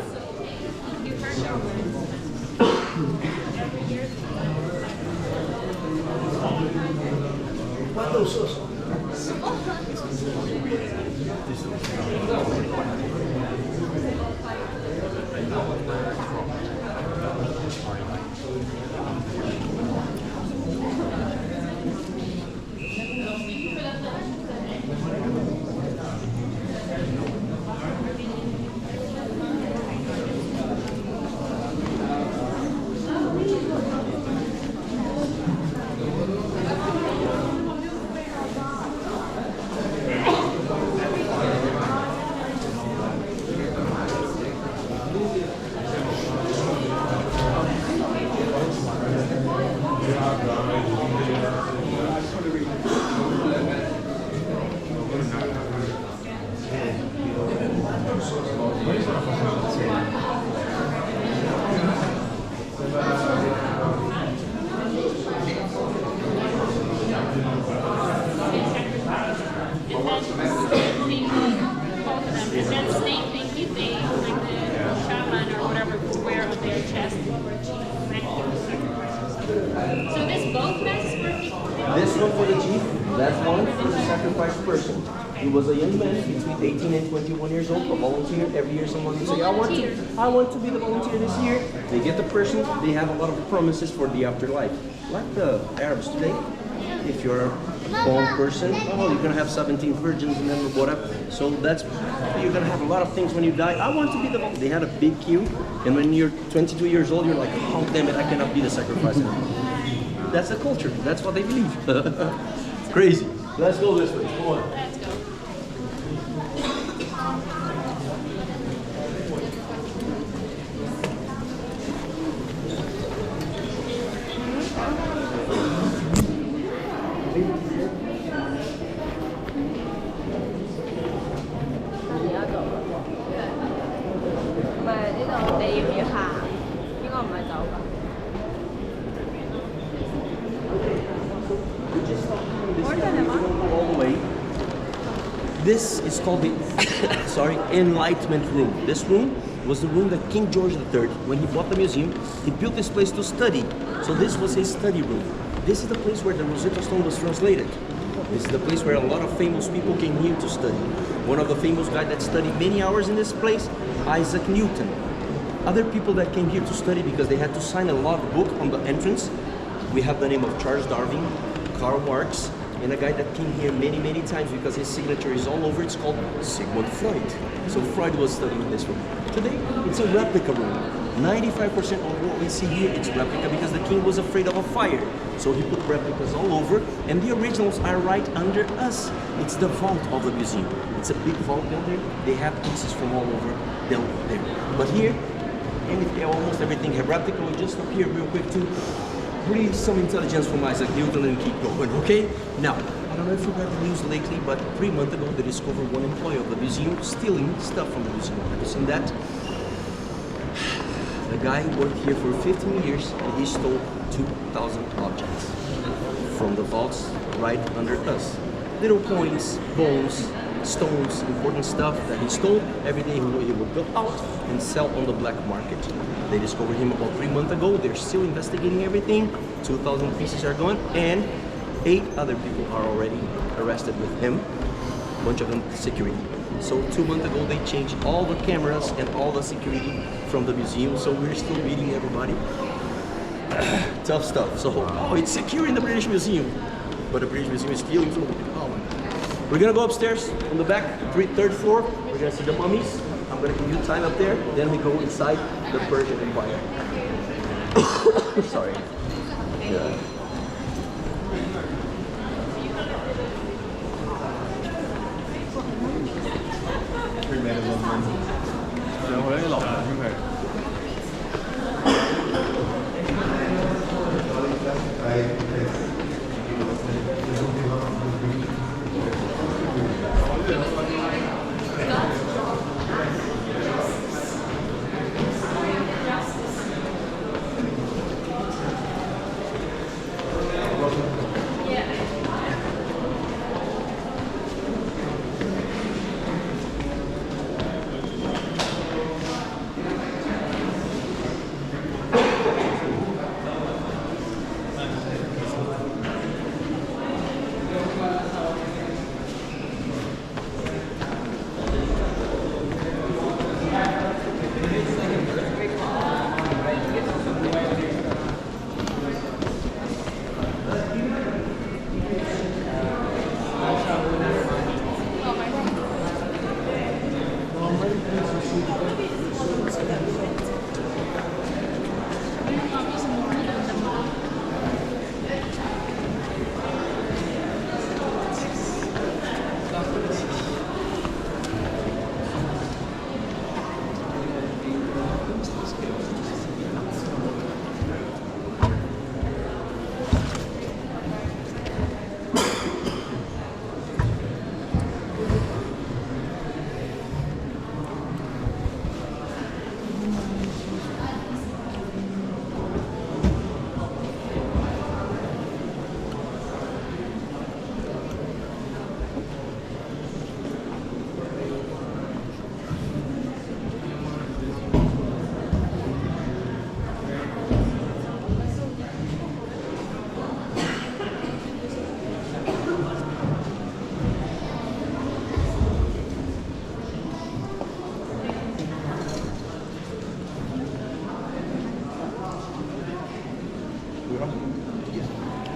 So this both masks were people? This one for the chief, that one for the sacrificed person. He was a young man between 18 and 21 years old, a volunteer. Every year someone would say, I want to be the volunteer this year. They get the person, they have a lot of promises for the afterlife. Like the Arabs today. If you're a born person, oh, you're gonna have 17 virgins and then whatever. So that's, you're gonna have a lot of things when you die. I want to be the, they had a big queue. And when you're 22 years old, you're like, oh damn it, I cannot be the sacrifice. That's the culture. That's what they believe. It's crazy. Let's go this way. Come on. Let's go. All the way. This is called the Enlightenment Room. This room was the room that King George III, when he bought the museum, he built this place to study. So this was his study room. This is the place where the Rosetta Stone was translated. This is the place where a lot of famous people came here to study. One of the famous guys that studied many hours in this place, Isaac Newton. Other people that came here to study because they had to sign a log book on the entrance. We have the name of Charles Darwin, Karl Marx, and a guy that came here many, many times because his signature is all over. It's called Sigmund Freud. So Freud was studying in this room. Today, it's a replica room. 95% of what we see here, it's replica because the king was afraid of a fire. So he put replicas all over, and the originals are right under us. It's the vault of the museum. It's a big vault down there. They have pieces from all over down there. But here, almost everything have replica. We just up here real quick to breathe some intelligence from Isaac Newton and keep going, okay? Now, I don't know if you read the news lately, but 3 months ago they discovered one employee of the museum stealing stuff from the museum. Have you seen that? The guy worked here for 15 years and he stole 2,000 objects from the vaults right under us. Little coins, bones, stones, important stuff that he stole. Every day he would go out and sell on the black market. They discovered him about 3 months ago. They're still investigating everything. 2,000 pieces are gone, and 8 other people are already arrested with him. A bunch of them security. So 2 months ago they changed all the cameras and all the security from the museum. So we're still meeting everybody. Tough stuff. So it's secure in the British Museum, but the British Museum is stealing too. We're gonna go upstairs on the back, third floor. We're gonna see the mummies. I'm gonna give you time up there. Then we go inside the Persian Empire. Sorry. Yeah.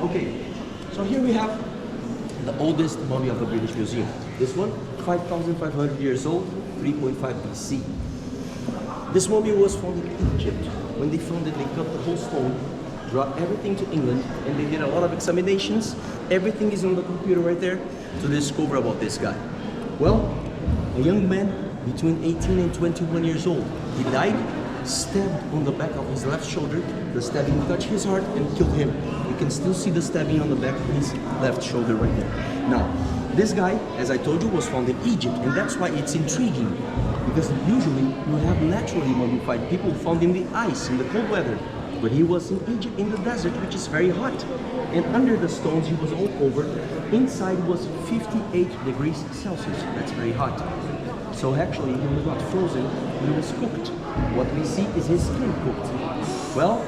Okay, so here we have the oldest mummy of the British Museum. This one, 5,500 years old, 3.5 BC. This mummy was found in Egypt. When they found it, they cut the whole stone, brought everything to England, and they did a lot of examinations. Everything is on the computer right there to discover about this guy. Well, a young man between 18 and 21 years old. He died, stabbed on the back of his left shoulder. The stabbing touched his heart and killed him. You can still see the stabbing on the back of his left shoulder right there. Now, this guy, as I told you, was found in Egypt, and that's why it's intriguing. Because usually you have naturally mummified people found in the ice, in the cold weather. But he was in Egypt, in the desert, which is very hot. And under the stones, he was all covered. Inside was 58 degrees Celsius. That's very hot. So actually, he was not frozen, he was cooked. What we see is his skin cooked. Well,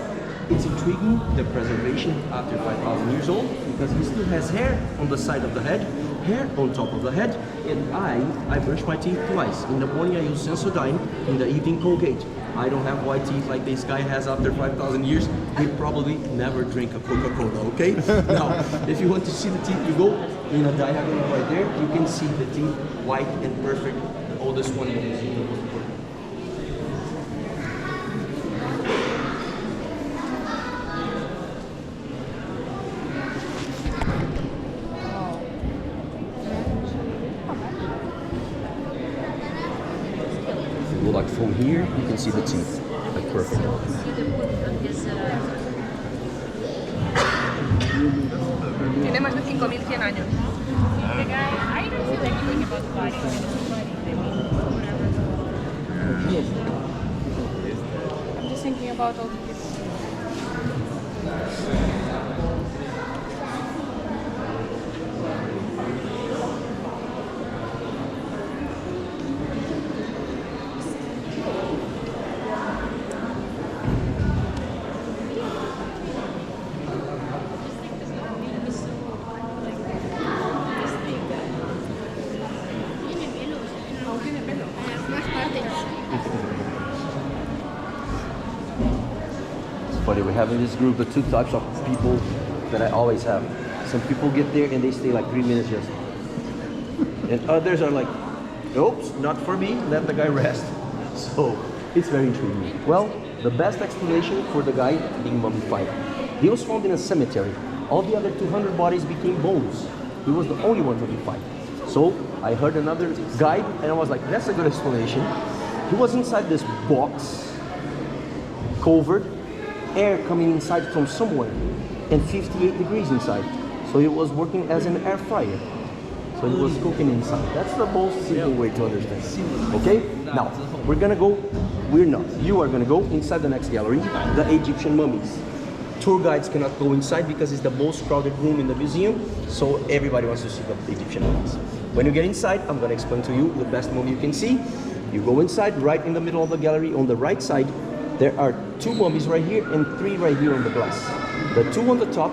it's intriguing, the preservation after 5,000 years old, because he still has hair on the side of the head, hair on top of the head, and I brush my teeth twice. In the morning I use Sensodyne, in the evening Colgate. I don't have white teeth like this guy has after 5,000 years. He probably never drink a Coca-Cola, okay? Now, if you want to see the teeth, you go in a diagonal right there. You can see the teeth white and perfect. The oldest one in the museum. Like from here, you can see the teeth, like perfect. Tiene más de 5.100 años. The guy, I don't feel anything about the body. I'm just thinking about all the people. Funny, we have in this group the two types of people that I always have. Some people get there and they stay like 3 minutes just. And others are like, oops, not for me, let the guy rest. So it's very intriguing. Well, the best explanation for the guy being mummified. He was found in a cemetery. All the other 200 bodies became bones. He was the only one mummified. So I heard another guide and I was like, that's a good explanation. He was inside this box, covered, air coming inside from somewhere, and 58 degrees inside. So it was working as an air fryer. So it was cooking inside. That's the most simple way to understand. Okay? Now, we're gonna go, we're not. You are gonna go inside the next gallery, the Egyptian mummies. Tour guides cannot go inside because it's the most crowded room in the museum, so everybody wants to see the Egyptian mummies. When you get inside, I'm gonna explain to you the best mummy you can see. You go inside, right in the middle of the gallery, on the right side, there are 2 mummies right here and 3 right here on the glass. The 2 on the top,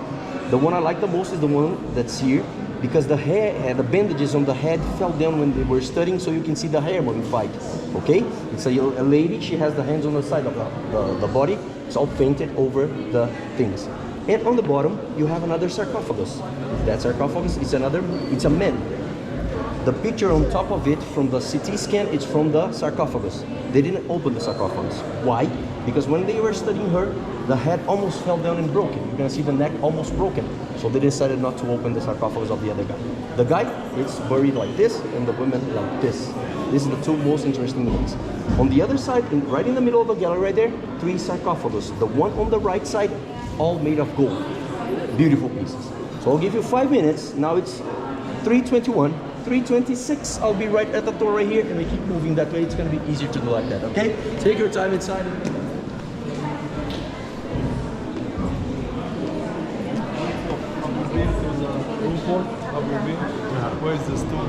the one I like the most is the one that's here, because the hair, the bandages on the head fell down when they were studying, so you can see the hair mummified. Okay? It's a lady, she has the hands on the side of the body. It's all painted over the things. And on the bottom, you have another sarcophagus. That sarcophagus is it's a man. The picture on top of it from the CT scan, it's from the sarcophagus. They didn't open the sarcophagus. Why? Because when they were studying her, the head almost fell down and broken. You're gonna see the neck almost broken. So they decided not to open the sarcophagus of the other guy. The guy is buried like this, and the women like this. This is the 2 most interesting ones. On the other side, right in the middle of the gallery right there, 3 sarcophagus. The one on the right side, all made of gold. Beautiful pieces. So I'll give you 5 minutes. Now it's 3:21. 3:26, I'll be right at the door right here, and we keep moving that way. It's gonna be easier to go like that, okay? Take your time inside. Where's the store?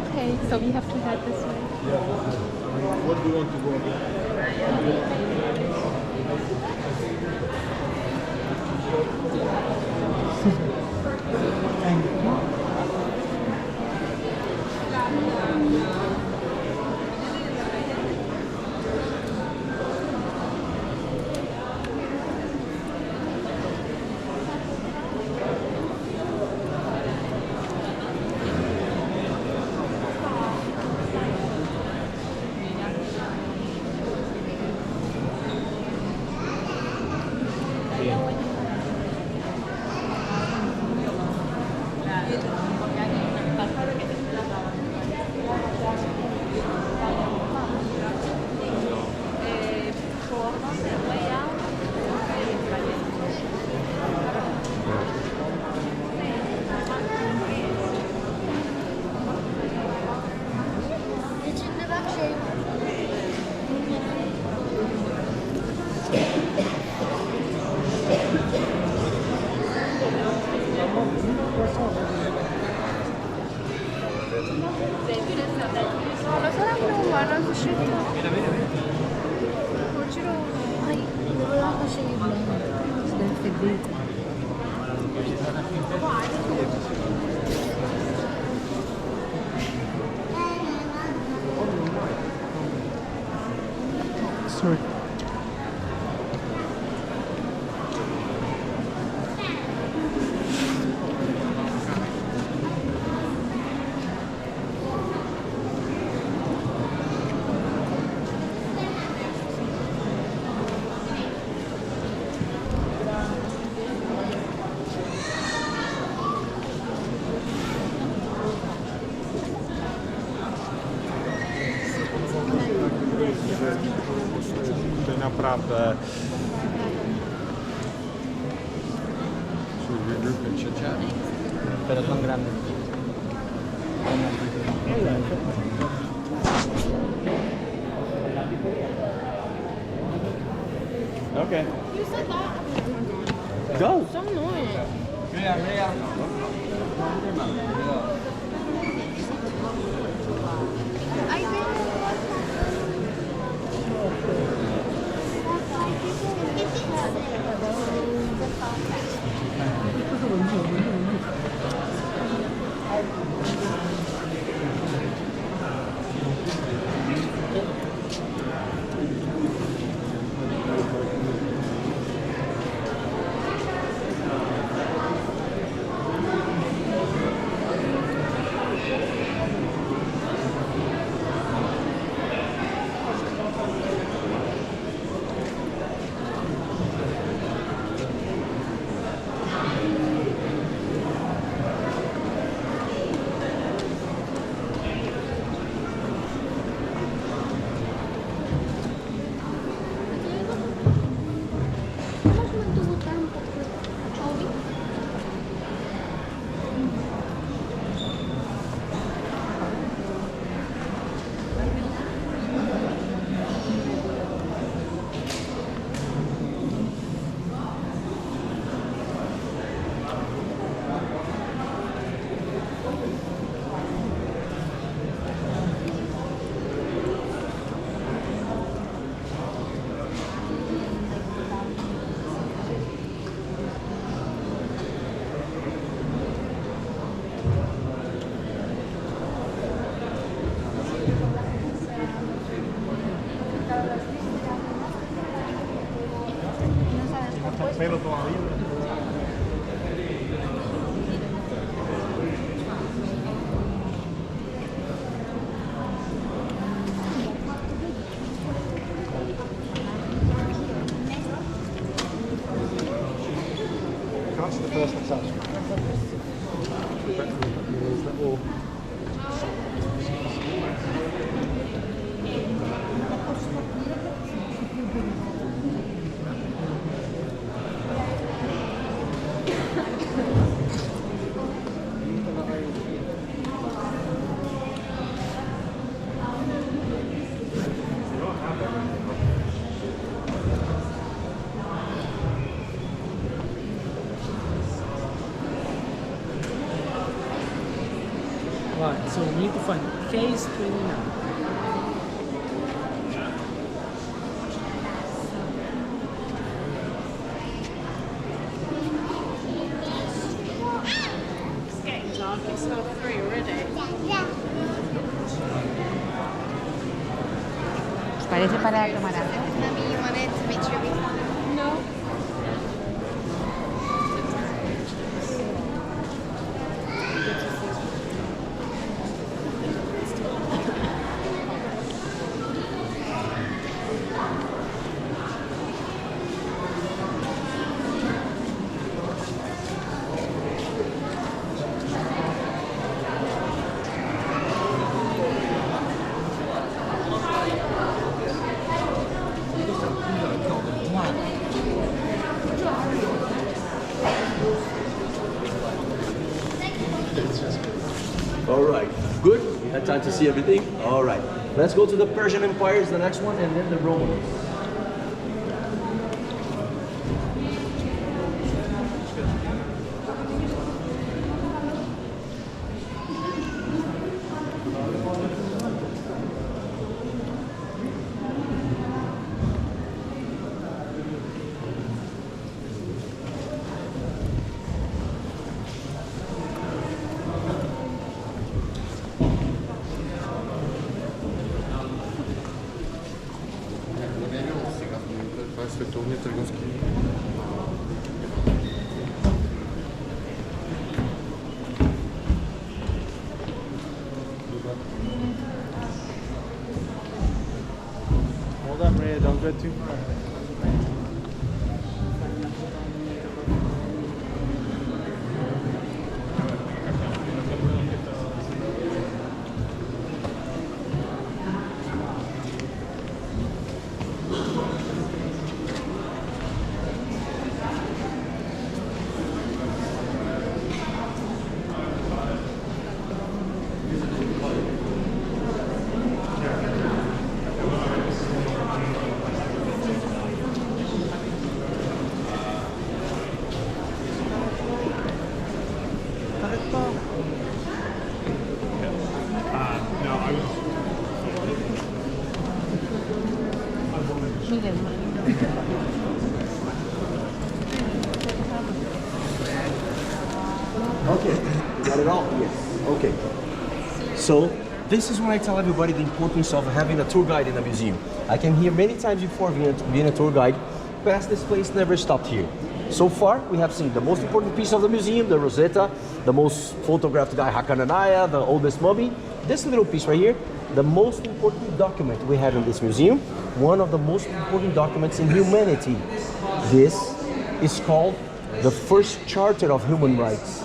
Okay, so we have to head this way. What do you want to go? Non saranno uguali al cuscino. Non ci Sorry. To naprawdę... Pero son grandes. Okay. Go. Pelo todavía. That's the first attachment. Right, so we need to find case 29. It's getting dark, it's not 3 already. Parece para tomar agua. No. All right. Good? You had time to see everything? All right. Let's go to the Persian Empire, is the next one, and then the Romans. good too. Okay, got it all? Yes. Okay. So, this is when I tell everybody the importance of having a tour guide in a museum. I came here many times before being a tour guide. Past this place never stopped here. So far, we have seen the most important piece of the museum, the Rosetta, the most photographed guy, Hakananaya, the oldest mummy. This little piece right here, the most important document we have in this museum, one of the most important documents in humanity. This is called the first charter of human rights.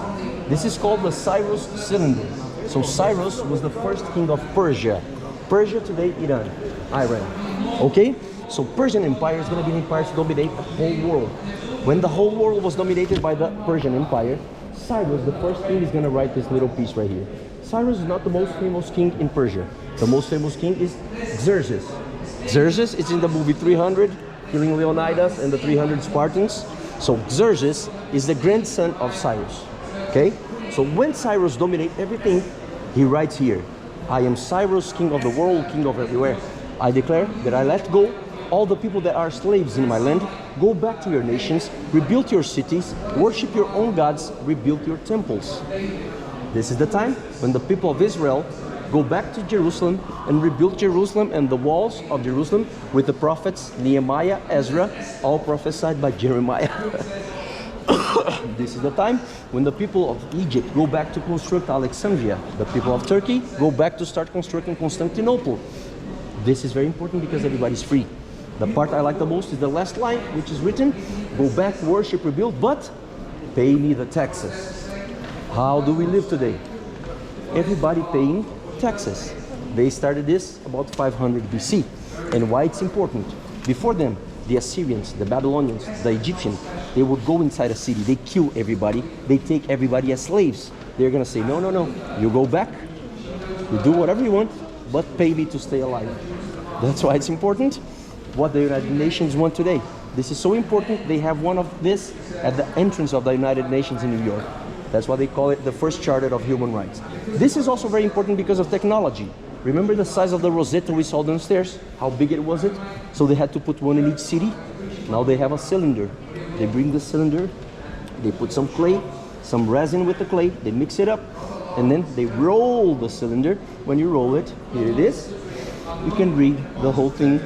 This is called the Cyrus Cylinder. So Cyrus was the first king of Persia. Persia today, Iran. Okay? So Persian Empire is going to be an empire to dominate the whole world. When the whole world was dominated by the Persian Empire, Cyrus, the first king, is going to write this little piece right here. Cyrus is not the most famous king in Persia. The most famous king is Xerxes. Xerxes is in the movie 300, killing Leonidas and the 300 Spartans. So Xerxes is the grandson of Cyrus. Okay? So when Cyrus dominates everything, he writes here, I am Cyrus, king of the world, king of everywhere. I declare that I let go all the people that are slaves in my land. Go back to your nations, rebuild your cities, worship your own gods, rebuild your temples. This is the time when the people of Israel go back to Jerusalem and rebuild Jerusalem and the walls of Jerusalem with the prophets Nehemiah, Ezra, all prophesied by Jeremiah. This is the time when the people of Egypt go back to construct Alexandria. The people of Turkey go back to start constructing Constantinople. This is very important because everybody's free. The part I like the most is the last line, which is written, go back, worship, rebuild, but pay me the taxes. How do we live today? Everybody paying taxes. They started this about 500 BC. And why it's important? Before them, the Assyrians, the Babylonians, the Egyptians, they would go inside a city, they kill everybody, they take everybody as slaves. They're gonna say, no, no, no, you go back, you do whatever you want, but pay me to stay alive. That's why it's important. What the United Nations want today. This is so important, they have one of this at the entrance of the United Nations in New York. That's why they call it the first charter of human rights. This is also very important because of technology. Remember the size of the Rosetta we saw downstairs? How big it was? So they had to put one in each city. Now they have a cylinder. They bring the cylinder, they put some clay, some resin with the clay, they mix it up, and then they roll the cylinder. When you roll it, here it is. You can read the whole thing,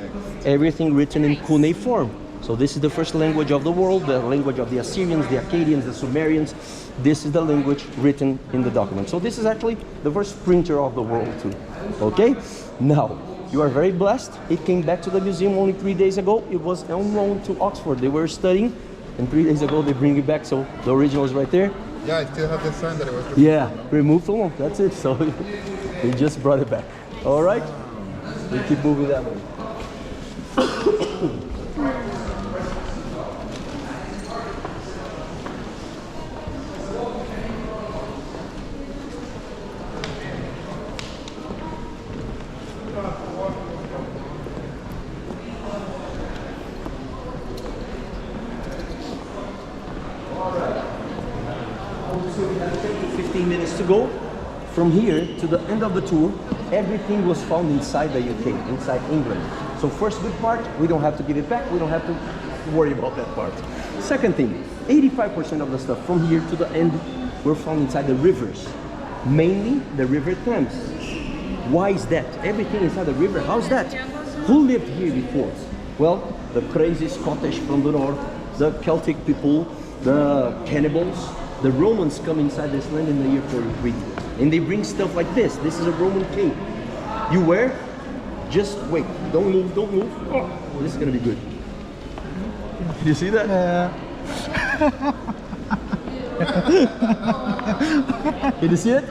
everything written in cuneiform. So this is the first language of the world, the language of the Assyrians, the Akkadians, the Sumerians. This is the language written in the document. So this is actually the first printer of the world too. Okay? Now, you are very blessed. It came back to the museum only 3 days ago. It was on loan to Oxford. They were studying, and 3 days ago they bring it back. So the original is right there. Yeah, I still have the sign that it was removed. Yeah, removed from them. That's it. So they just brought it back. All right? We keep moving that way. To go from here to the end of the tour, everything was found inside the UK, inside England. So first good part, we don't have to give it back, we don't have to worry about that part. Second thing, 85% of the stuff from here to the end were found inside the rivers, mainly the River Thames. Why is that? Everything inside the river, how's that? Who lived here before? Well, the crazy Scottish from the north, the Celtic people, the cannibals. The Romans come inside this land in the year 43, and they bring stuff like this. This is a Roman cape. You wear Just wait. Don't move, don't move. Oh, this is gonna be good. You see that? Did you see it?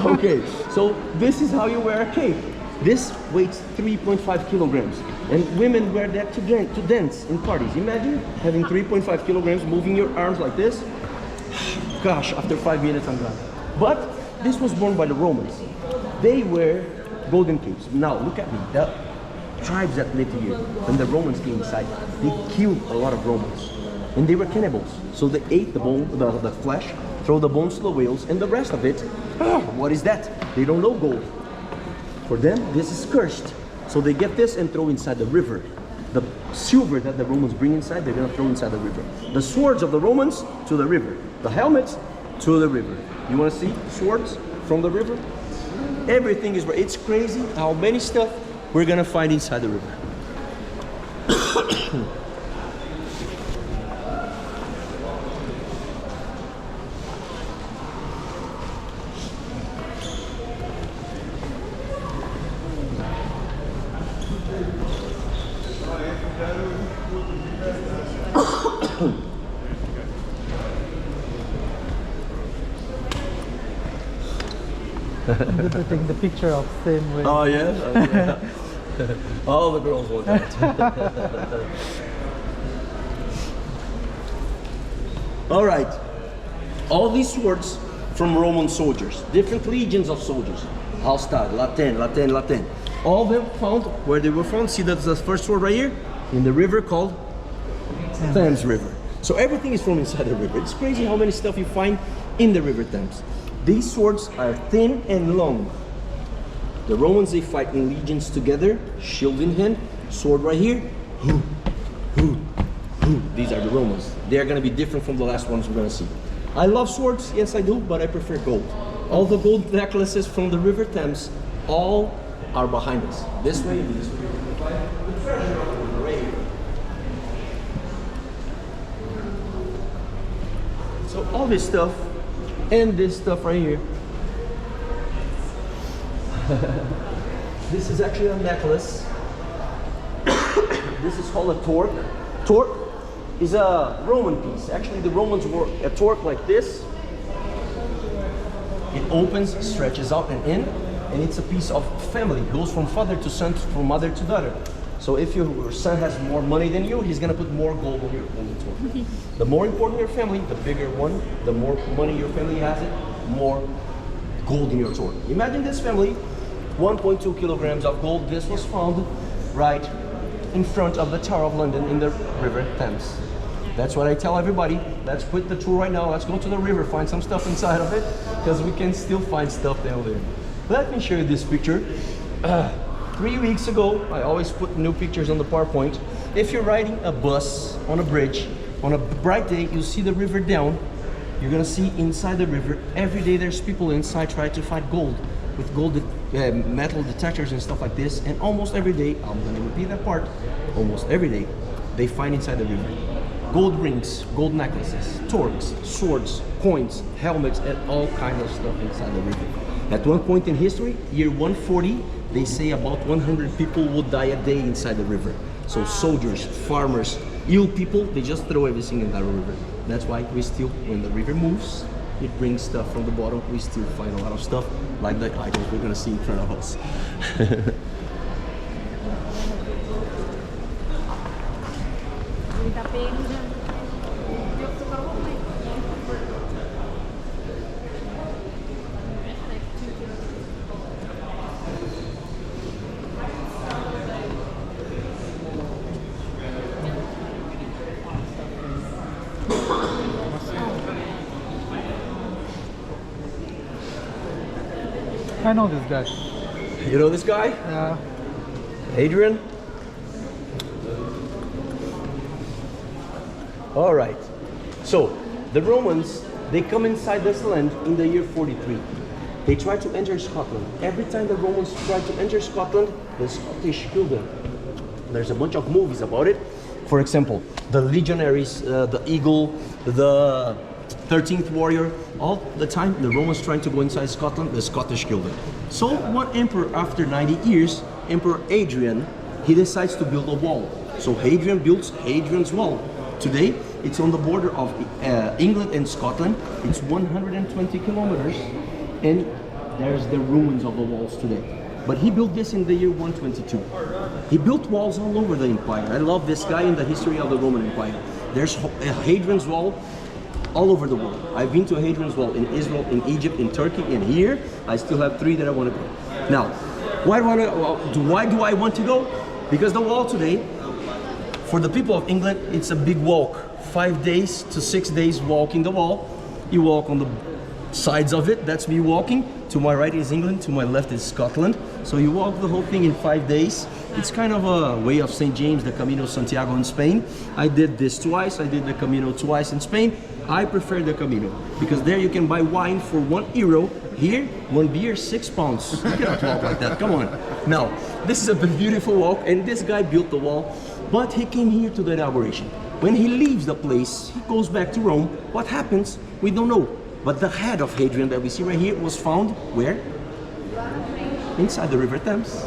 Okay, so this is how you wear a cape. This weighs 3.5 kilograms. And women wear that to dance in parties. Imagine having 3.5 kilograms, moving your arms like this. Gosh, after 5 minutes I'm gone. But this was worn by the Romans. They wear golden capes. Now look at me. The tribes that lived here, when the Romans came inside, they killed a lot of Romans. And they were cannibals. So they ate the bone, the flesh, throw the bones to the whales, and the rest of it, what is that? They don't know gold. For them, this is cursed. So they get this and throw inside the river. The silver that the Romans bring inside, they're gonna throw inside the river. The swords of the Romans to the river. The helmets to the river. You wanna see swords from the river? Everything is, it's crazy how many stuff we're gonna find inside the river. I'm good to take the picture of him with. Oh yeah? All the girls want that. All right. All these swords from Roman soldiers, different legions of soldiers. Hallstatt, Latin, Latin, Latin. All of them found where they were found. See, that's the first sword right here in the river called Thames River. So everything is from inside the river. It's crazy how many stuff you find in the River Thames. These swords are thin and long. The Romans, they fight in legions together, shield in hand, sword right here. These are the Romans. They are going to be different from the last ones we're going to see. I love swords, yes I do, but I prefer gold. All the gold necklaces from the River Thames, all are behind us. This way and this way. The treasure of the rain. So all this stuff, and this stuff right here. This is actually a necklace. This is called a torque. Torque is a Roman piece. Actually, the Romans wore a torque like this. It opens, stretches out and in, and it's a piece of family. It goes from father to son, from mother to daughter. So if your son has more money than you, he's gonna put more gold on the torque. The more important your family, the bigger one, the more money your family has it, more gold in your torque. Imagine this family, 1.2 kilograms of gold. This was found right in front of the Tower of London in the River Thames. That's what I tell everybody. Let's quit the tour right now. Let's go to the river, find some stuff inside of it, because we can still find stuff down there. Let me show you this picture. 3 weeks ago, I always put new pictures on the PowerPoint. If you're riding a bus on a bridge, on a bright day, you see the river down, you're gonna see inside the river, every day there's people inside trying to find gold, with gold metal detectors and stuff like this, and almost every day, I'm gonna repeat that part, almost every day, they find inside the river gold rings, gold necklaces, torques, swords, coins, helmets, and all kinds of stuff inside the river. At one point in history, year 140, they say about 100 people would die a day inside the river. So soldiers, farmers, ill people, they just throw everything in that river. That's why we still, when the river moves, it brings stuff from the bottom, we still find a lot of stuff, like the items we're gonna see in front of us. I know this guy. You know this guy? Yeah. Adrian? All right. So, the Romans, they come inside this land in the year 43. They try to enter Scotland. Every time the Romans try to enter Scotland, the Scottish kill them. There's a bunch of movies about it. For example, the Legionaries, the Eagle, the 13th warrior. All the time the Romans trying to go inside Scotland, the Scottish killed it. So one emperor after 90 years, Emperor Adrian, he decides to build a wall. So Hadrian builds Hadrian's Wall. Today, it's on the border of England and Scotland. It's 120 kilometers, and there's the ruins of the walls today. But he built this in the year 122. He built walls all over the empire. I love this guy in the history of the Roman Empire. There's Hadrian's Wall all over the world. I've been to Hadrian's Wall in Israel, in Egypt, in Turkey, and here I still have 3 that I want to go. Now, why do I want to go? Because the wall today, for the people of England, it's a big walk. 5 days to 6 days walking the wall. You walk on the sides of it, that's me walking. To my right is England, to my left is Scotland. So you walk the whole thing in 5 days. It's kind of a way of St. James, the Camino Santiago in Spain. I did this twice, I did the Camino twice in Spain. I prefer the Camino, because there you can buy wine for €1. Here, 1 beer, 6 pounds. You cannot walk like that, come on. Now, this is a beautiful walk, and this guy built the wall, but he came here to the inauguration. When he leaves the place, he goes back to Rome. What happens? We don't know. But the head of Hadrian that we see right here was found where? Inside the River Thames.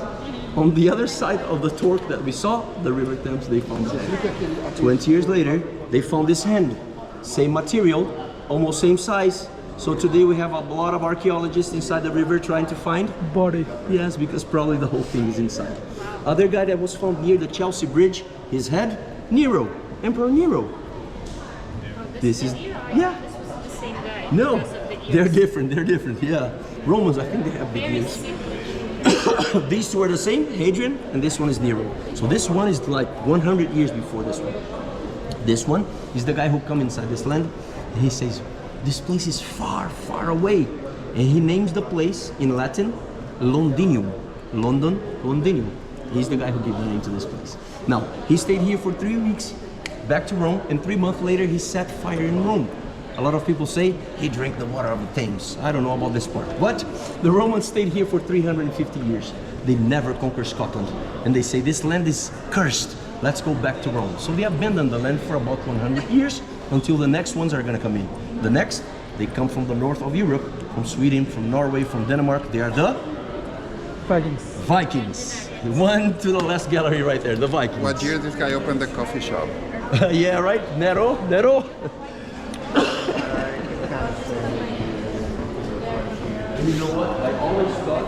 On the other side of the torque that we saw, the River Thames, they found his head. 20 years later, they found his hand. Same material, almost same size. So today we have a lot of archaeologists inside the river trying to find Body. Yes, because probably the whole thing is inside. Other guy that was found near the Chelsea Bridge, his head, Nero, Emperor Nero. This is, yeah. The same guy. No, because of the ears. they're different, yeah. Romans, I think they have big ears. These two are the same, Hadrian, and this one is Nero. So this one is like 100 years before this one. This one is the guy who come inside this land, and he says, this place is far, far away. And he names the place in Latin, Londinium. London, Londinium. He's the guy who gave the name to this place. Now, he stayed here for 3 weeks, back to Rome, and 3 months later, he set fire in Rome. A lot of people say he drank the water of the Thames. I don't know about this part. But the Romans stayed here for 350 years. They never conquered Scotland. And they say this land is cursed. Let's go back to Rome. So they abandoned the land for about 100 years until the next ones are going to come in. The next, they come from the north of Europe, from Sweden, from Norway, from Denmark. They are the Vikings. Vikings. The one to the last gallery right there, the Vikings. What year this guy opened the coffee shop? Yeah, right? Nero? Nero? And you know what? I always thought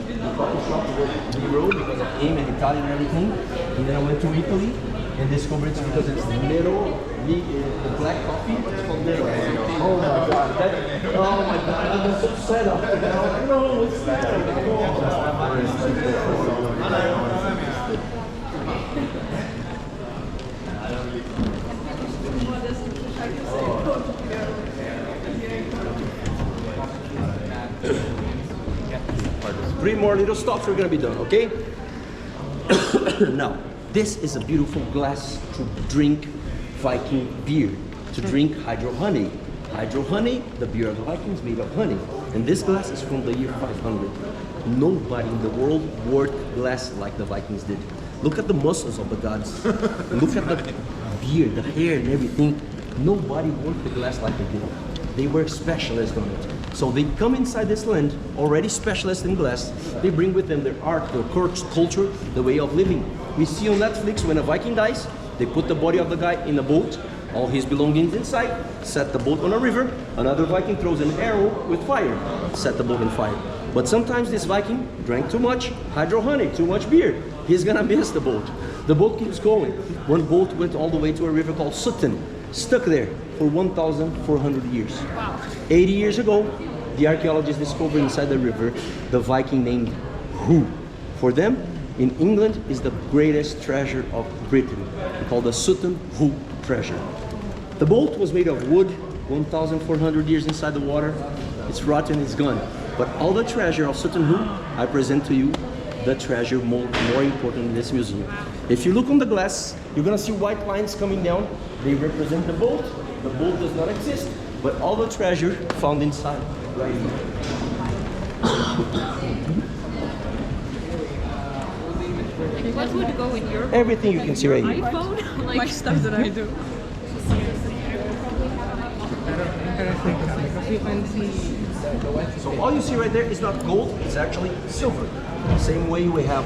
the coffee shop was Nero because of him and Italian and everything. And then I went to Italy and discovered it's because it's Nero, the black coffee. It's called Nero. Oh my god. Oh my god. I'm so sad after that. No, it's sad. Three more little stops, we're gonna be done, okay? Now, this is a beautiful glass to drink Viking beer, to drink hydro honey. Hydro honey, the beer of the Vikings made of honey. And this glass is from the year 500. Nobody in the world worked glass like the Vikings did. Look at the muscles of the gods. Look at the beard, the hair and everything. Nobody worked the glass like they did. They were specialists on it. So they come inside this land, already specialists in glass. They bring with them their art, their culture, the way of living. We see on Netflix when a Viking dies, they put the body of the guy in a boat, all his belongings inside, set the boat on a river, another Viking throws an arrow with fire, set the boat on fire. But sometimes this Viking drank too much hydro honey, too much beer. He's gonna miss the boat. The boat keeps going. One boat went all the way to a river called Sutton, stuck there for 1,400 years. 80 years ago, the archaeologists discovered inside the river the Viking named Who. For them, in England is the greatest treasure of Britain, called the Sutton Hoo treasure. The boat was made of wood, 1,400 years inside the water. It's rotten, it's gone. But all the treasure of Sutton Hoo, I present to you the treasure more important in this museum. If you look on the glass, you're gonna see white lines coming down. They represent the boat. The boat does not exist, but all the treasure found inside, right here. What would go in your Everything you can see right here. iPhone? Like stuff that I do. Because you can see So all you see right there is not gold, it's actually silver. Same way we have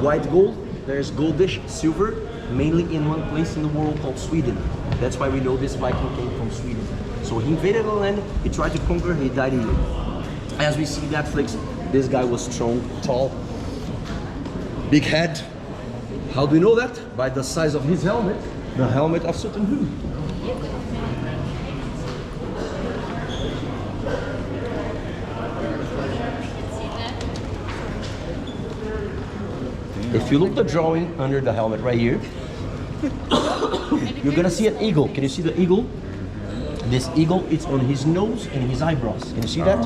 white gold, there's goldish silver, mainly in one place in the world called Sweden. That's why we know this Viking came from Sweden. So he invaded the land, he tried to conquer, he died here. As we see Netflix, this guy was strong, tall, big head. How do we know that? By the size of his helmet, the helmet of Sutton. If you look the drawing under the helmet right here, you're gonna see an eagle. Can you see the eagle? This eagle, it's on his nose and his eyebrows. Can you see that?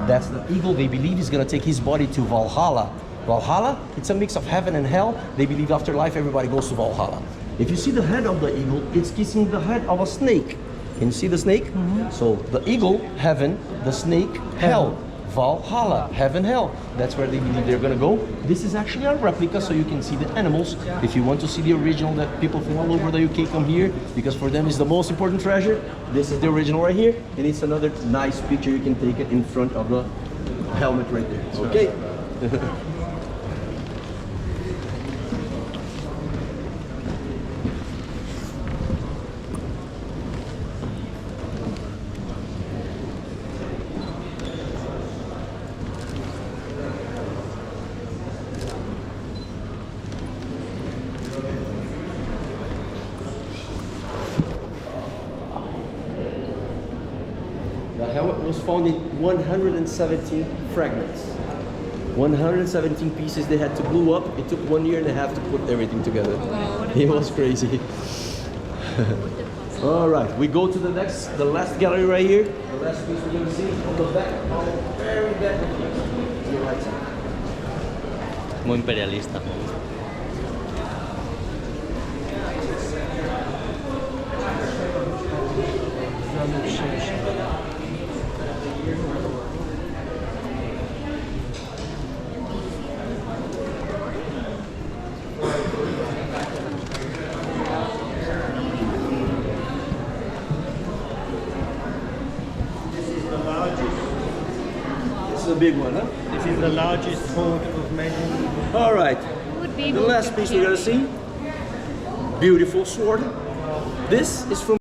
That's the eagle. They believe is gonna take his body to Valhalla. Valhalla, it's a mix of heaven and hell. They believe after life everybody goes to Valhalla. If you see the head of the eagle, it's kissing the head of a snake. Can you see the snake? So the eagle, heaven, the snake, hell. Valhalla, heaven, hell. That's where they believe they're gonna go. This is actually a replica, so you can see the animals. If you want to see the original that people from all over the UK come here, because for them it's the most important treasure, this is the original right here, and it's another nice picture you can take it in front of the helmet right there. Okay. The helmet was found in 117 fragments. 117 pieces they had to glue up. It took 1 year and a half to put everything together. It was crazy. All right, we go to the last gallery right here. The last piece we're gonna see on the back, on the very back of the piece. To your right side. Muy imperialista. This is a big one, huh? This is the largest sword of medieval. All right, Would be the able last to piece we're gonna carry. see. Beautiful sword. This is from